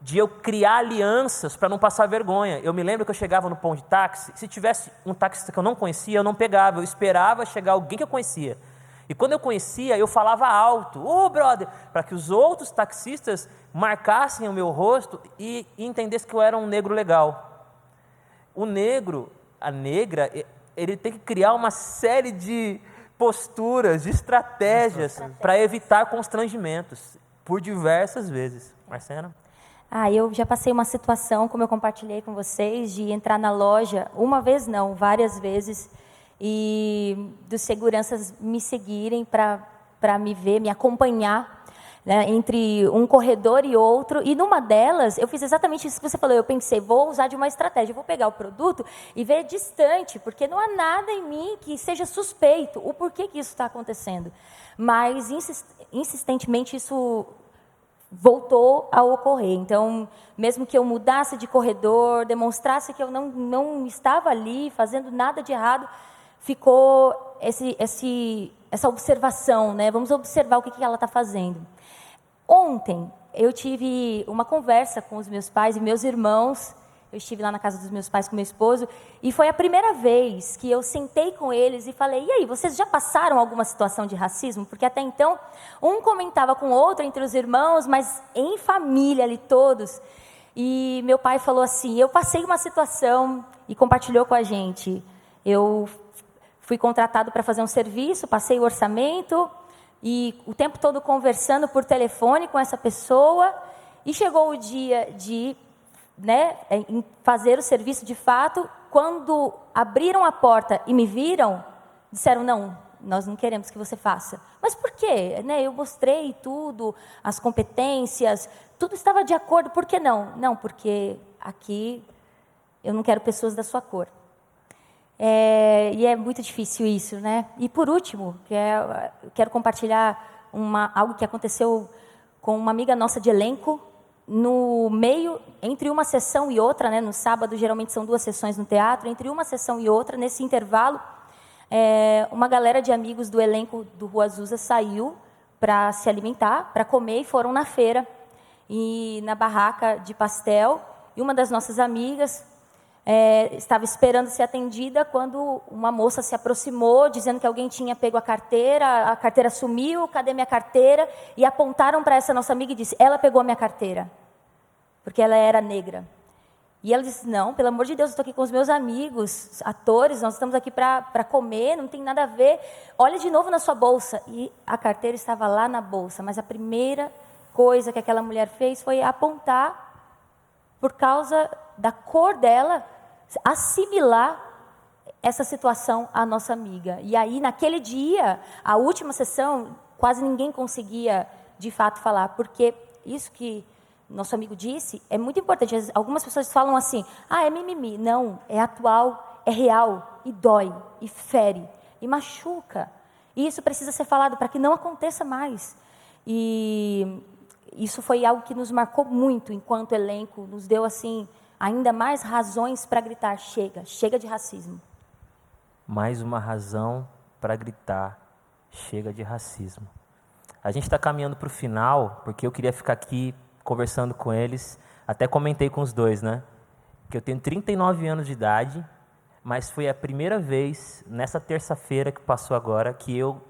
de eu criar alianças para não passar vergonha. Eu me lembro que eu chegava no ponto de táxi, se tivesse um taxista que eu não conhecia, eu não pegava, eu esperava chegar alguém que eu conhecia. E quando eu conhecia, eu falava alto: "Ô, brother", para que os outros taxistas marcassem o meu rosto e entendessem que eu era um negro legal. O negro, a negra, ele tem que criar uma série de posturas, de estratégias para evitar constrangimentos, por diversas vezes. Marcena? Eu já passei uma situação, como eu compartilhei com vocês, de entrar na loja, uma vez não, várias vezes, e dos seguranças me seguirem para me ver, me acompanhar, né, entre um corredor e outro, e numa delas, eu fiz exatamente isso que você falou, eu pensei, vou usar de uma estratégia, vou pegar o produto e ver distante, porque não há nada em mim que seja suspeito, o porquê que isso está acontecendo. Mas, insistentemente, isso voltou a ocorrer. Então, mesmo que eu mudasse de corredor, demonstrasse que eu não estava ali fazendo nada de errado, ficou essa observação, né? Vamos observar o que ela está fazendo. Ontem, eu tive uma conversa com os meus pais e meus irmãos. Eu estive lá na casa dos meus pais com meu esposo, e foi a primeira vez que eu sentei com eles e falei: "E aí, vocês já passaram alguma situação de racismo?" Porque até então, um comentava com o outro entre os irmãos, mas em família ali todos. E meu pai falou assim: "Eu passei uma situação", e compartilhou com a gente. Eu fui contratado para fazer um serviço, passei o orçamento, e o tempo todo conversando por telefone com essa pessoa, e chegou o dia de em fazer o serviço de fato. Quando abriram a porta e me viram, disseram: "Não, nós não queremos que você faça." Mas por quê? Eu mostrei tudo, as competências, tudo estava de acordo, por que não? Não, porque aqui eu não quero pessoas da sua cor. E é muito difícil isso, né? E por último, eu quero compartilhar algo que aconteceu com uma amiga nossa de elenco, no meio, entre uma sessão e outra, né? No sábado geralmente são 2 sessões no teatro, entre uma sessão e outra, nesse intervalo, uma galera de amigos do elenco do Rua Azusa saiu para se alimentar, para comer, e foram na feira, e na barraca de pastel, e uma das nossas amigas estava esperando ser atendida quando uma moça se aproximou, dizendo que alguém tinha pego a carteira sumiu, cadê minha carteira? E apontaram para essa nossa amiga e disse, ela pegou a minha carteira, porque ela era negra. E ela disse, não, pelo amor de Deus, eu estou aqui com os meus amigos, atores, nós estamos aqui para comer, não tem nada a ver, olha de novo na sua bolsa. E a carteira estava lá na bolsa, mas a primeira coisa que aquela mulher fez foi apontar, por causa da cor dela, assimilar essa situação à nossa amiga. E aí, naquele dia, a última sessão, quase ninguém conseguia, de fato, falar, porque isso que nosso amigo disse é muito importante. Algumas pessoas falam assim, é mimimi. Não, é atual, é real, e dói, e fere, e machuca. E isso precisa ser falado para que não aconteça mais. E isso foi algo que nos marcou muito enquanto elenco, nos deu, assim, ainda mais razões para gritar, chega de racismo. Mais uma razão para gritar, chega de racismo. A gente está caminhando para o final, porque eu queria ficar aqui conversando com eles, até comentei com os dois, né? Que eu tenho 39 anos de idade, mas foi a primeira vez, nessa terça-feira que passou agora, que eu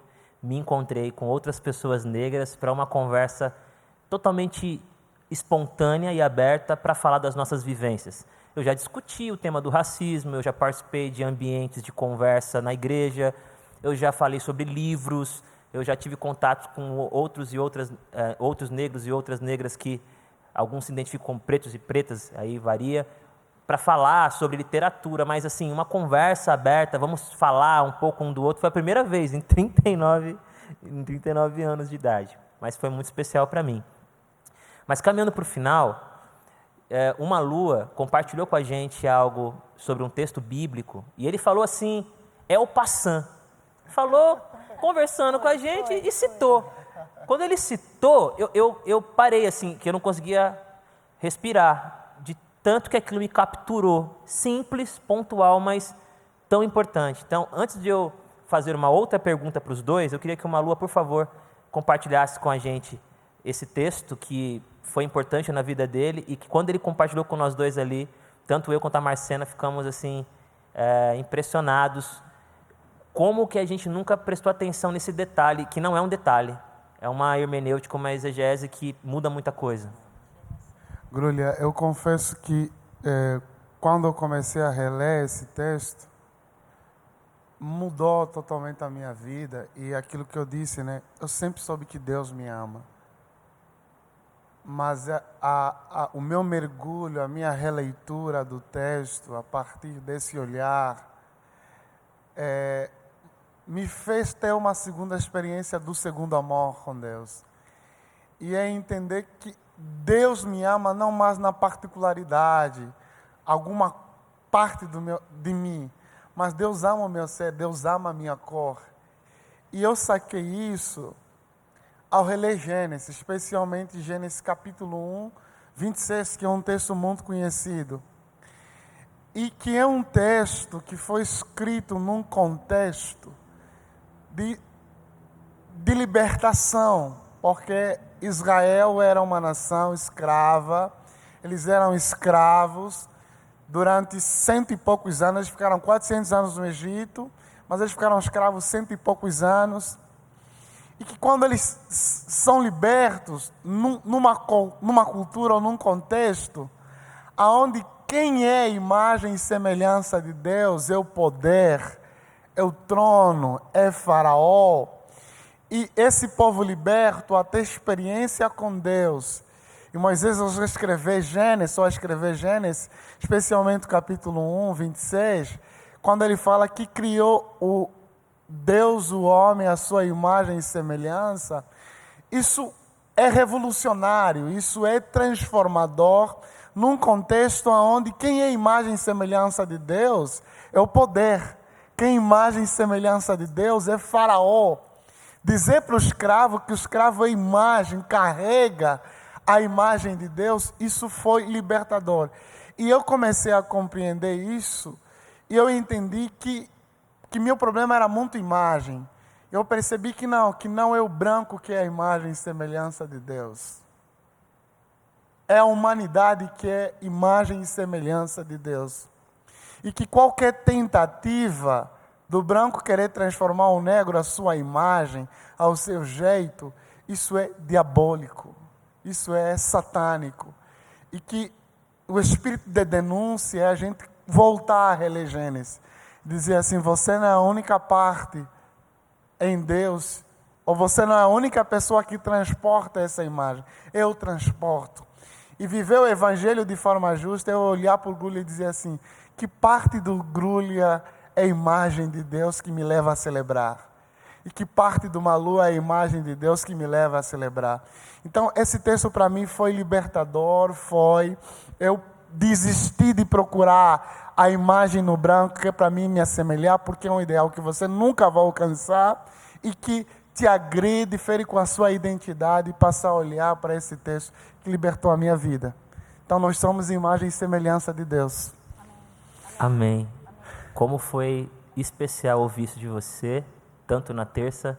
me encontrei com outras pessoas negras para uma conversa totalmente espontânea e aberta para falar das nossas vivências. Eu já discuti o tema do racismo, eu já participei de ambientes de conversa na igreja, eu já falei sobre livros, eu já tive contato com outros negros e outras negras que alguns se identificam como pretos e pretas, aí varia, para falar sobre literatura, mas assim, uma conversa aberta, vamos falar um pouco um do outro, foi a primeira vez em 39 anos de idade, mas foi muito especial para mim. Mas caminhando para o final, uma Lua compartilhou com a gente algo sobre um texto bíblico, e ele falou assim, o passant. Falou, conversando com a gente e citou. Quando ele citou, eu parei assim, que eu não conseguia respirar, de tanto que aquilo me capturou. Simples, pontual, mas tão importante. Então, antes de eu fazer uma outra pergunta para os dois, eu queria que uma Lua, por favor, compartilhasse com a gente esse texto que foi importante na vida dele e que quando ele compartilhou com nós dois ali, tanto eu quanto a Marcena ficamos assim impressionados. Como que a gente nunca prestou atenção nesse detalhe, que não é um detalhe, é uma hermenêutica, uma exegese que muda muita coisa. Grulha, eu confesso que quando eu comecei a reler esse texto, mudou totalmente a minha vida e aquilo que eu disse, né? Eu sempre soube que Deus me ama. Mas o meu mergulho, a minha releitura do texto, a partir desse olhar, me fez ter uma segunda experiência do segundo amor com Deus. E é entender que Deus me ama não mais na particularidade, alguma parte de mim, mas Deus ama o meu ser, Deus ama a minha cor. E eu saquei isso ao reler Gênesis, especialmente Gênesis capítulo 1, 26, que é um texto muito conhecido. E que é um texto que foi escrito num contexto de libertação, porque Israel era uma nação escrava, eles eram escravos durante 100 e poucos anos, eles ficaram 400 anos no Egito, mas eles ficaram escravos 100 e poucos anos, e que quando eles são libertos, numa cultura ou num contexto, onde quem é imagem e semelhança de Deus é o poder, é o trono, é Faraó. E esse povo liberto, a ter experiência com Deus. E Moisés, ao escrever Gênesis, especialmente o capítulo 1, 26, quando ele fala que criou o Deus, o homem, a sua imagem e semelhança, isso é revolucionário, isso é transformador num contexto onde quem é imagem e semelhança de Deus é o poder. Quem é imagem e semelhança de Deus é Faraó. Dizer para o escravo que o escravo é imagem, carrega a imagem de Deus, isso foi libertador. E eu comecei a compreender isso, e eu entendi que meu problema era muito imagem. Eu percebi que não é o branco que é a imagem e semelhança de Deus. É a humanidade que é imagem e semelhança de Deus. E que qualquer tentativa do branco querer transformar o negro à sua imagem, ao seu jeito, isso é diabólico, isso é satânico. E que o espírito de denúncia é a gente voltar à relegênese. Dizer assim, você não é a única parte em Deus, ou você não é a única pessoa que transporta essa imagem. Eu transporto. E viver o evangelho de forma justa é olhar para o grulha e dizer assim, que parte do grulha é a imagem de Deus que me leva a celebrar? E que parte do Malu é a imagem de Deus que me leva a celebrar? Então, esse texto para mim foi libertador, eu desisti de procurar a imagem no branco, que é para mim me assemelhar, porque é um ideal que você nunca vai alcançar e que te agride, fere com a sua identidade, e passar a olhar para esse texto que libertou a minha vida. Então, nós somos imagem e semelhança de Deus. Amém. Como foi especial ouvir isso de você, tanto na terça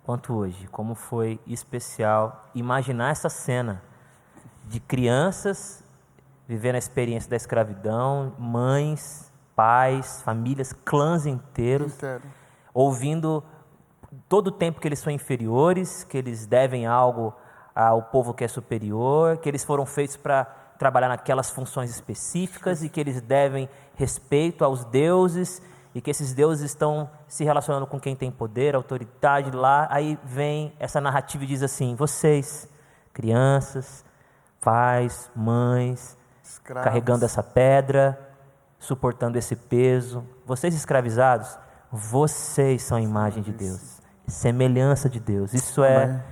quanto hoje. Como foi especial imaginar essa cena de crianças vivendo a experiência da escravidão, mães, pais, famílias, clãs inteiros, ouvindo todo o tempo que eles são inferiores, que eles devem algo ao povo que é superior, que eles foram feitos para trabalhar naquelas funções específicas e que eles devem respeito aos deuses e que esses deuses estão se relacionando com quem tem poder, autoridade lá. Aí vem essa narrativa e diz assim, vocês, crianças, pais, mães, escravos, carregando essa pedra, suportando esse peso, vocês escravizados, vocês são a imagem de Deus, semelhança de Deus. Isso é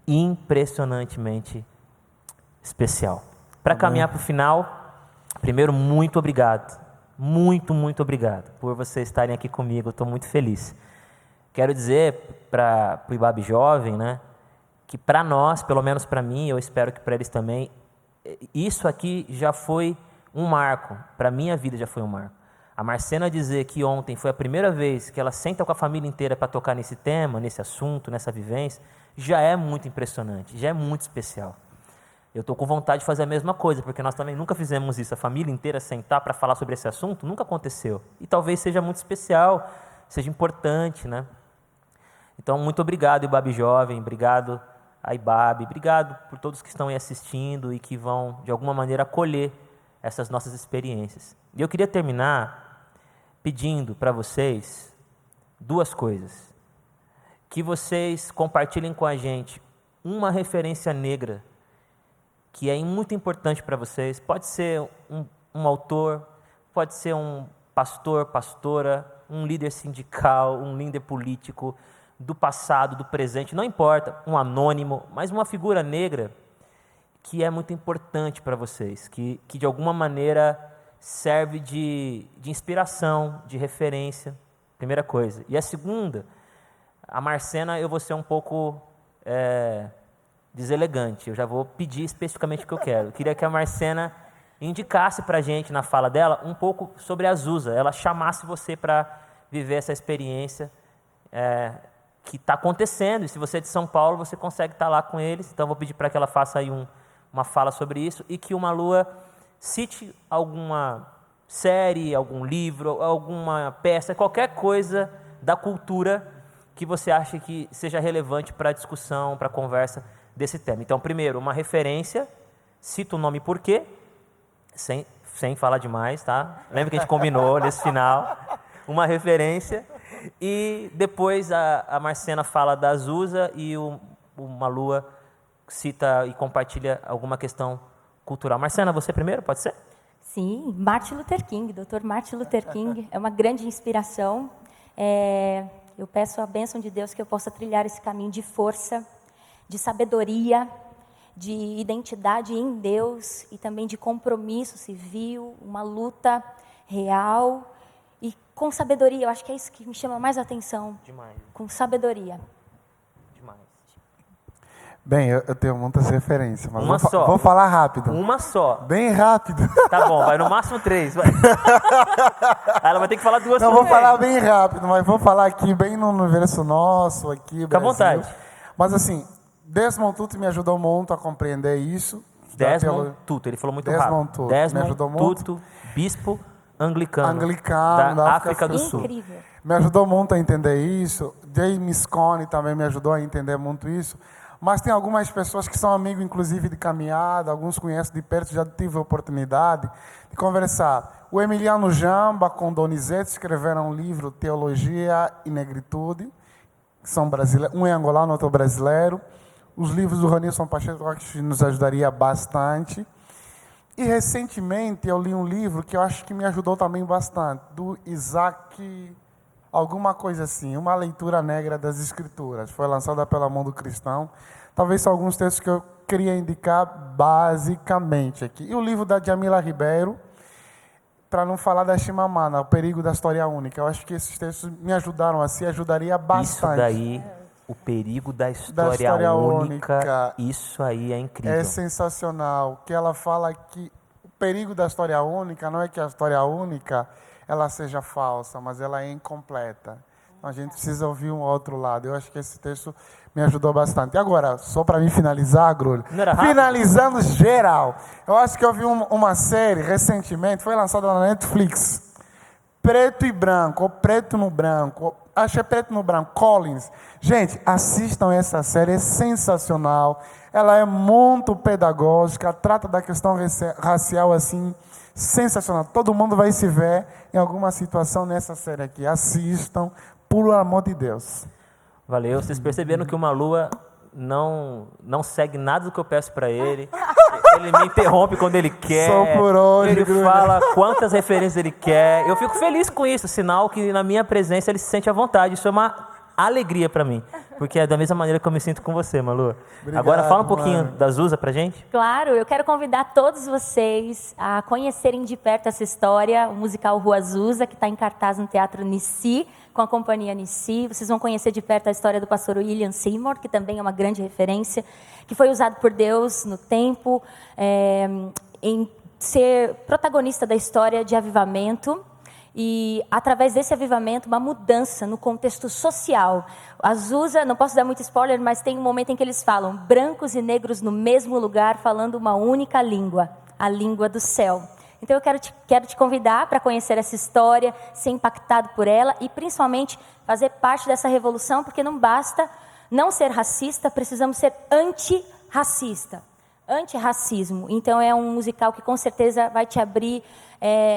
impressionantemente especial. Para caminhar para o final, primeiro, muito obrigado. Muito, muito obrigado por vocês estarem aqui comigo. Eu estou muito feliz. Quero dizer para o IBAB Jovem, né, que para nós, pelo menos para mim, eu espero que para eles também, isso aqui já foi um marco. Para a minha vida já foi um marco. A Marcena dizer que ontem foi a primeira vez que ela senta com a família inteira para tocar nesse tema, nesse assunto, nessa vivência, já é muito impressionante, já é muito especial. Eu estou com vontade de fazer a mesma coisa, porque nós também nunca fizemos isso, a família inteira sentar para falar sobre esse assunto, nunca aconteceu. E talvez seja muito especial, seja importante, né? Então, muito obrigado, IBAB Jovem, obrigado a IBAB, obrigado por todos que estão aí assistindo e que vão, de alguma maneira, acolher essas nossas experiências. E eu queria terminar pedindo para vocês duas coisas. Que vocês compartilhem com a gente uma referência negra que é muito importante para vocês. Pode ser um autor, pode ser um pastor, pastora, um líder sindical, um líder político do passado, do presente, não importa, um anônimo, mas uma figura negra que é muito importante para vocês, que de alguma maneira serve de inspiração, de referência, primeira coisa. E a segunda, a Marcena, eu vou ser um pouco deselegante, eu já vou pedir especificamente o que eu quero. Eu queria que a Marcena indicasse para a gente, na fala dela, um pouco sobre a Azusa, ela chamasse você para viver essa experiência que está acontecendo, e se você é de São Paulo, você consegue estar lá com eles, então eu vou pedir para que ela faça aí uma fala sobre isso, e que o Malua cite alguma série, algum livro, alguma peça, qualquer coisa da cultura que você acha que seja relevante para a discussão, para a conversa desse tema. Então, primeiro, uma referência, cita o nome por quê, sem falar demais, tá? Lembra que a gente combinou nesse final, uma referência, e depois a Marcena fala da Azusa e o Malua cita e compartilha alguma questão cultural. Marcena, você primeiro, pode ser? Sim, Martin Luther King, Dr. Martin Luther King, é uma grande inspiração. Eu peço a bênção de Deus que eu possa trilhar esse caminho de força, de sabedoria, de identidade em Deus e também de compromisso civil, uma luta real e com sabedoria. Eu acho que é isso que me chama mais atenção. Demais. Com sabedoria. Demais. Bem, eu tenho muitas referências, mas Uma só. vou falar rápido. Uma só. Bem rápido. Tá bom, vai no máximo 3. Vai. Ela vai ter que falar 2 Não, por vou vez. falar bem rápido, mas vou falar aqui bem no universo nosso, aqui, Fica à Brasil. vontade. Mas assim, Desmond Tutu me ajudou muito a compreender isso. Desmond Tutu, ele falou muito Desmond rápido. Tutu, me Desmond ajudou muito. Tutu, bispo anglicano, Anglicano, da África do Sul. Incrível. Me ajudou muito a entender isso. James Cone também me ajudou a entender muito isso. Mas tem algumas pessoas que são amigos, inclusive, de caminhada, alguns conhecem de perto, já tive a oportunidade de conversar. O Emiliano Jamba com Donizete escreveram um livro, Teologia e Negritude, que são brasileiros, um é angolano, outro brasileiro. Os livros do Ronilson Pacheco, eu acho que nos ajudaria bastante. E, recentemente, eu li um livro que eu acho que me ajudou também bastante, do Isaac, alguma coisa assim, Uma Leitura Negra das Escrituras. Foi lançada pela Mundo Cristão. Talvez são alguns textos que eu queria indicar basicamente aqui. E o livro da Djamila Ribeiro, para não falar da Chimamanda, O Perigo da História Única. Eu acho que esses textos me ajudaram assim, ajudaria bastante. Isso daí, o perigo da história única, isso aí é incrível. É sensacional, que ela fala que o perigo da história única não é que a história única ela seja falsa, mas ela é incompleta. Então a gente precisa ouvir um outro lado. Eu acho que esse texto me ajudou bastante. E agora, só para mim finalizar, Grulho, Não era rápido? finalizando geral, eu acho que eu vi uma série recentemente, foi lançada na Netflix, Preto e Branco, ou Preto no Branco, acho que é Preto no Branco, Collins. Gente, assistam essa série, é sensacional. Ela é muito pedagógica, trata da questão racial assim, sensacional. Todo mundo vai se ver em alguma situação nessa série aqui. Assistam, por amor de Deus. Valeu. Vocês perceberam que o Malua não segue nada do que eu peço para ele. Ele me interrompe quando ele quer. Só por hoje, Ele Grulho. fala quantas referências ele quer. Eu fico feliz com isso, sinal que na minha presença ele se sente à vontade. Isso é uma alegria para mim, porque é da mesma maneira que eu me sinto com você, Malu. Obrigado, Agora fala um pouquinho mano. da Zusa pra gente. Claro, eu quero convidar todos vocês a conhecerem de perto essa história, o musical Rua Azusa, que está em cartaz no Teatro Nissi, com a companhia Nissi. Vocês vão conhecer de perto a história do pastor William Seymour, que também é uma grande referência, que foi usado por Deus no tempo, em ser protagonista da história de avivamento. E, através desse avivamento, uma mudança no contexto social. A Azusa, não posso dar muito spoiler, mas tem um momento em que eles falam brancos e negros no mesmo lugar, falando uma única língua, a língua do céu. Então, eu quero te convidar para conhecer essa história, ser impactado por ela e, principalmente, fazer parte dessa revolução, porque não basta não ser racista, precisamos ser antirracista. Antirracismo. Então, é um musical que, com certeza, vai te abrir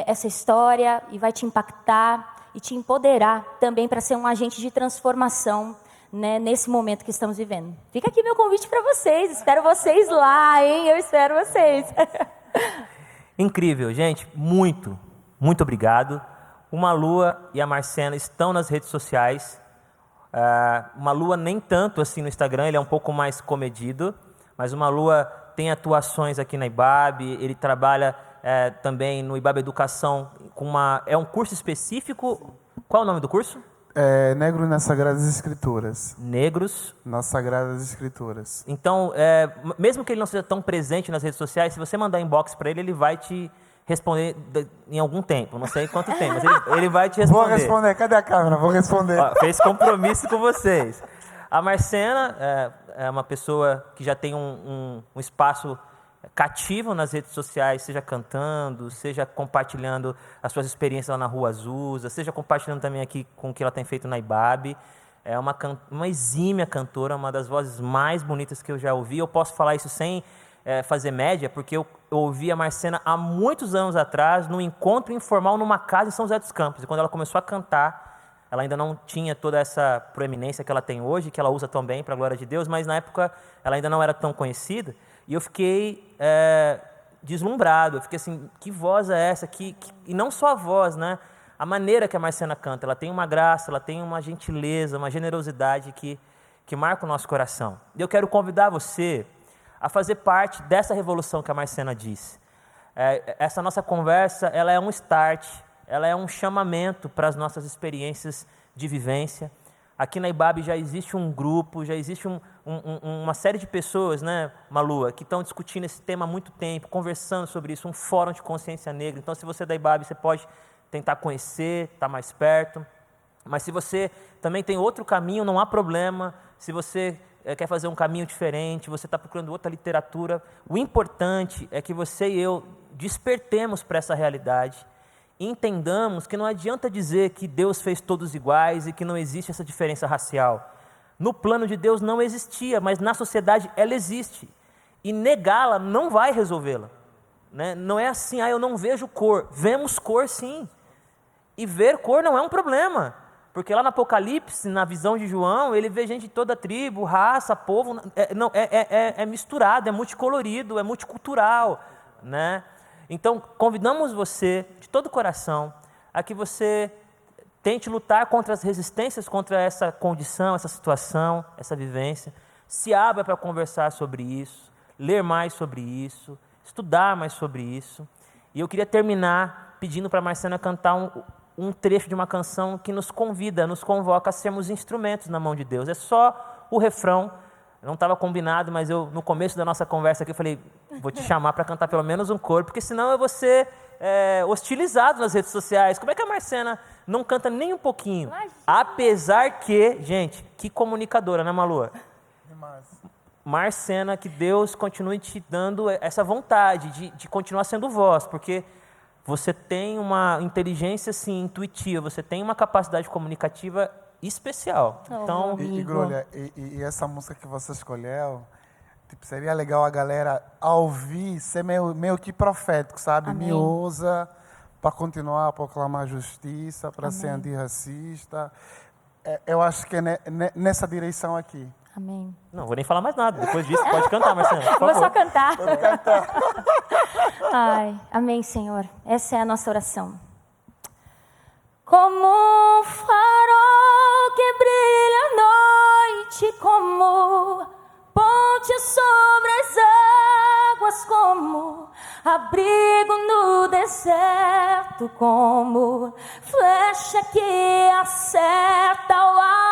essa história e vai te impactar e te empoderar também para ser um agente de transformação, né, nesse momento que estamos vivendo. Fica aqui meu convite para vocês. Espero vocês lá, hein? Eu espero vocês. Incrível, gente. Muito, muito obrigado. O Malua e a Marcena estão nas redes sociais. O Malua nem tanto assim no Instagram, ele é um pouco mais comedido, mas o Malua tem atuações aqui na IBAB, ele trabalha também no IBAB Educação com é um curso específico. Qual é o nome do curso? Negros nas Sagradas Escrituras. Negros. Nas Sagradas Escrituras. Então, mesmo que ele não seja tão presente nas redes sociais, se você mandar inbox para ele, ele vai te responder em algum tempo. Não sei quanto tempo, mas ele vai te responder. Vou responder. Cadê a câmera? Vou responder. Ó, fez compromisso com vocês. A Marcena é uma pessoa que já tem um espaço cativo nas redes sociais, seja cantando, seja compartilhando as suas experiências lá na Rua Azusa, seja compartilhando também aqui com o que ela tem feito na IBAB. É uma exímia cantora, uma das vozes mais bonitas que eu já ouvi. Eu posso falar isso sem fazer média, porque eu ouvi a Marcena há muitos anos atrás, num encontro informal numa casa em São José dos Campos. E quando ela começou a cantar, ela ainda não tinha toda essa proeminência que ela tem hoje, que ela usa tão bem, para a glória de Deus, mas na época ela ainda não era tão conhecida. E eu fiquei deslumbrado, eu fiquei assim, que voz é essa? E não só a voz, né? A maneira que a Marcena canta, ela tem uma graça, ela tem uma gentileza, uma generosidade que que marca o nosso coração. E eu quero convidar você a fazer parte dessa revolução que a Marcena disse. Essa nossa conversa, ela é um start, ela é um chamamento para as nossas experiências de vivência. Aqui na IBAB já existe um grupo, já existe uma série de pessoas, né, Malua, que estão discutindo esse tema há muito tempo, conversando sobre isso, um fórum de consciência negra. Então, se você é da IBAB, você pode tentar conhecer, estar mais perto. Mas se você também tem outro caminho, não há problema. Se você quer fazer um caminho diferente, você está procurando outra literatura, o importante é que você e eu despertemos para essa realidade e entendamos que não adianta dizer que Deus fez todos iguais e que não existe essa diferença racial. No plano de Deus não existia, mas na sociedade ela existe. E negá-la não vai resolvê-la. Né? Não é assim, eu não vejo cor. Vemos cor sim. E ver cor não é um problema. Porque lá no Apocalipse, na visão de João, ele vê gente de toda tribo, raça, povo. É misturado, é multicolorido, é multicultural. Né? Então, convidamos você, de todo o coração, a que você tente lutar contra as resistências, contra essa condição, essa situação, essa vivência. Se abra para conversar sobre isso, ler mais sobre isso, estudar mais sobre isso. E eu queria terminar pedindo para a Marcena cantar um trecho de uma canção que nos convida, nos convoca a sermos instrumentos na mão de Deus. É só o refrão. Não estava combinado, mas eu, no começo da nossa conversa aqui, eu falei, vou te chamar para cantar pelo menos um coro, porque senão eu vou ser hostilizado nas redes sociais. Como é que a Marcena não canta nem um pouquinho? Imagina. Apesar que, gente, que comunicadora, né, Malua? Demais. Marcena, que Deus continue te dando essa vontade de continuar sendo voz, porque você tem uma inteligência, assim, intuitiva, você tem uma capacidade comunicativa especial. Então, Grulha, e essa música que você escolheu, tipo, seria legal a galera ouvir, ser meio que profético, sabe? Amém. Me usa para continuar a proclamar justiça, para ser antirracista. Eu acho que é nessa direção aqui. Amém. não vou nem falar mais nada. Depois disso, pode cantar, Marcena, por Vou favor. só cantar. Ai, amém, Senhor. Essa é a nossa oração. Como um farol que brilha à noite, como ponte sobre as águas, como abrigo no deserto, como flecha que acerta o alvo.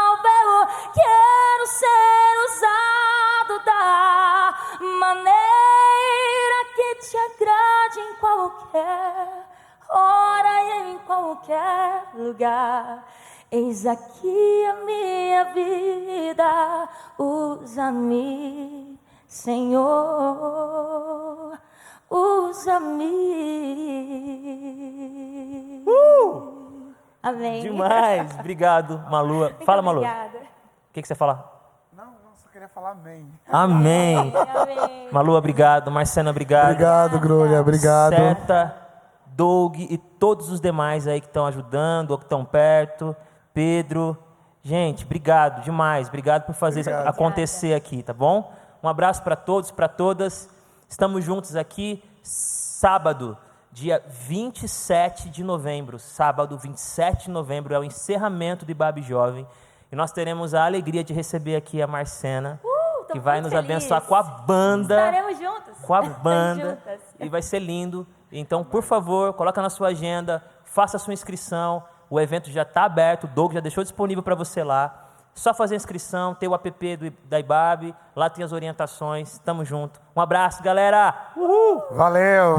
Eu quero ser usado da maneira que te agrade em qualquer hora e em qualquer lugar. Eis aqui a minha vida, usa-me, Senhor, usa-me. Amém. Demais, obrigado, Malua. Fala, Malua. Obrigada. O que você fala? Não, só queria falar amém. Amém. Amém. Malua, obrigado. Marcena, obrigado. Obrigado, Grulha, obrigado. Seta, Doug e todos os demais aí que estão ajudando ou que estão perto. Pedro. Gente, obrigado demais. Obrigado por fazer isso acontecer aqui, tá bom? Um abraço para todos, para todas. Estamos juntos aqui sábado, dia 27 de novembro. Sábado, 27 de novembro, é o encerramento do IBAB Jovem. E nós teremos a alegria de receber aqui a Marcena, que vai nos abençoar com a banda. Estaremos juntos. Com a banda. Juntas. E vai ser lindo. Então, por favor, coloca na sua agenda, faça a sua inscrição. O evento já está aberto, o Doug já deixou disponível para você lá. Só fazer a inscrição, tem o app da IBAB, lá tem as orientações. Tamo junto. Um abraço, galera! Uhul! Valeu!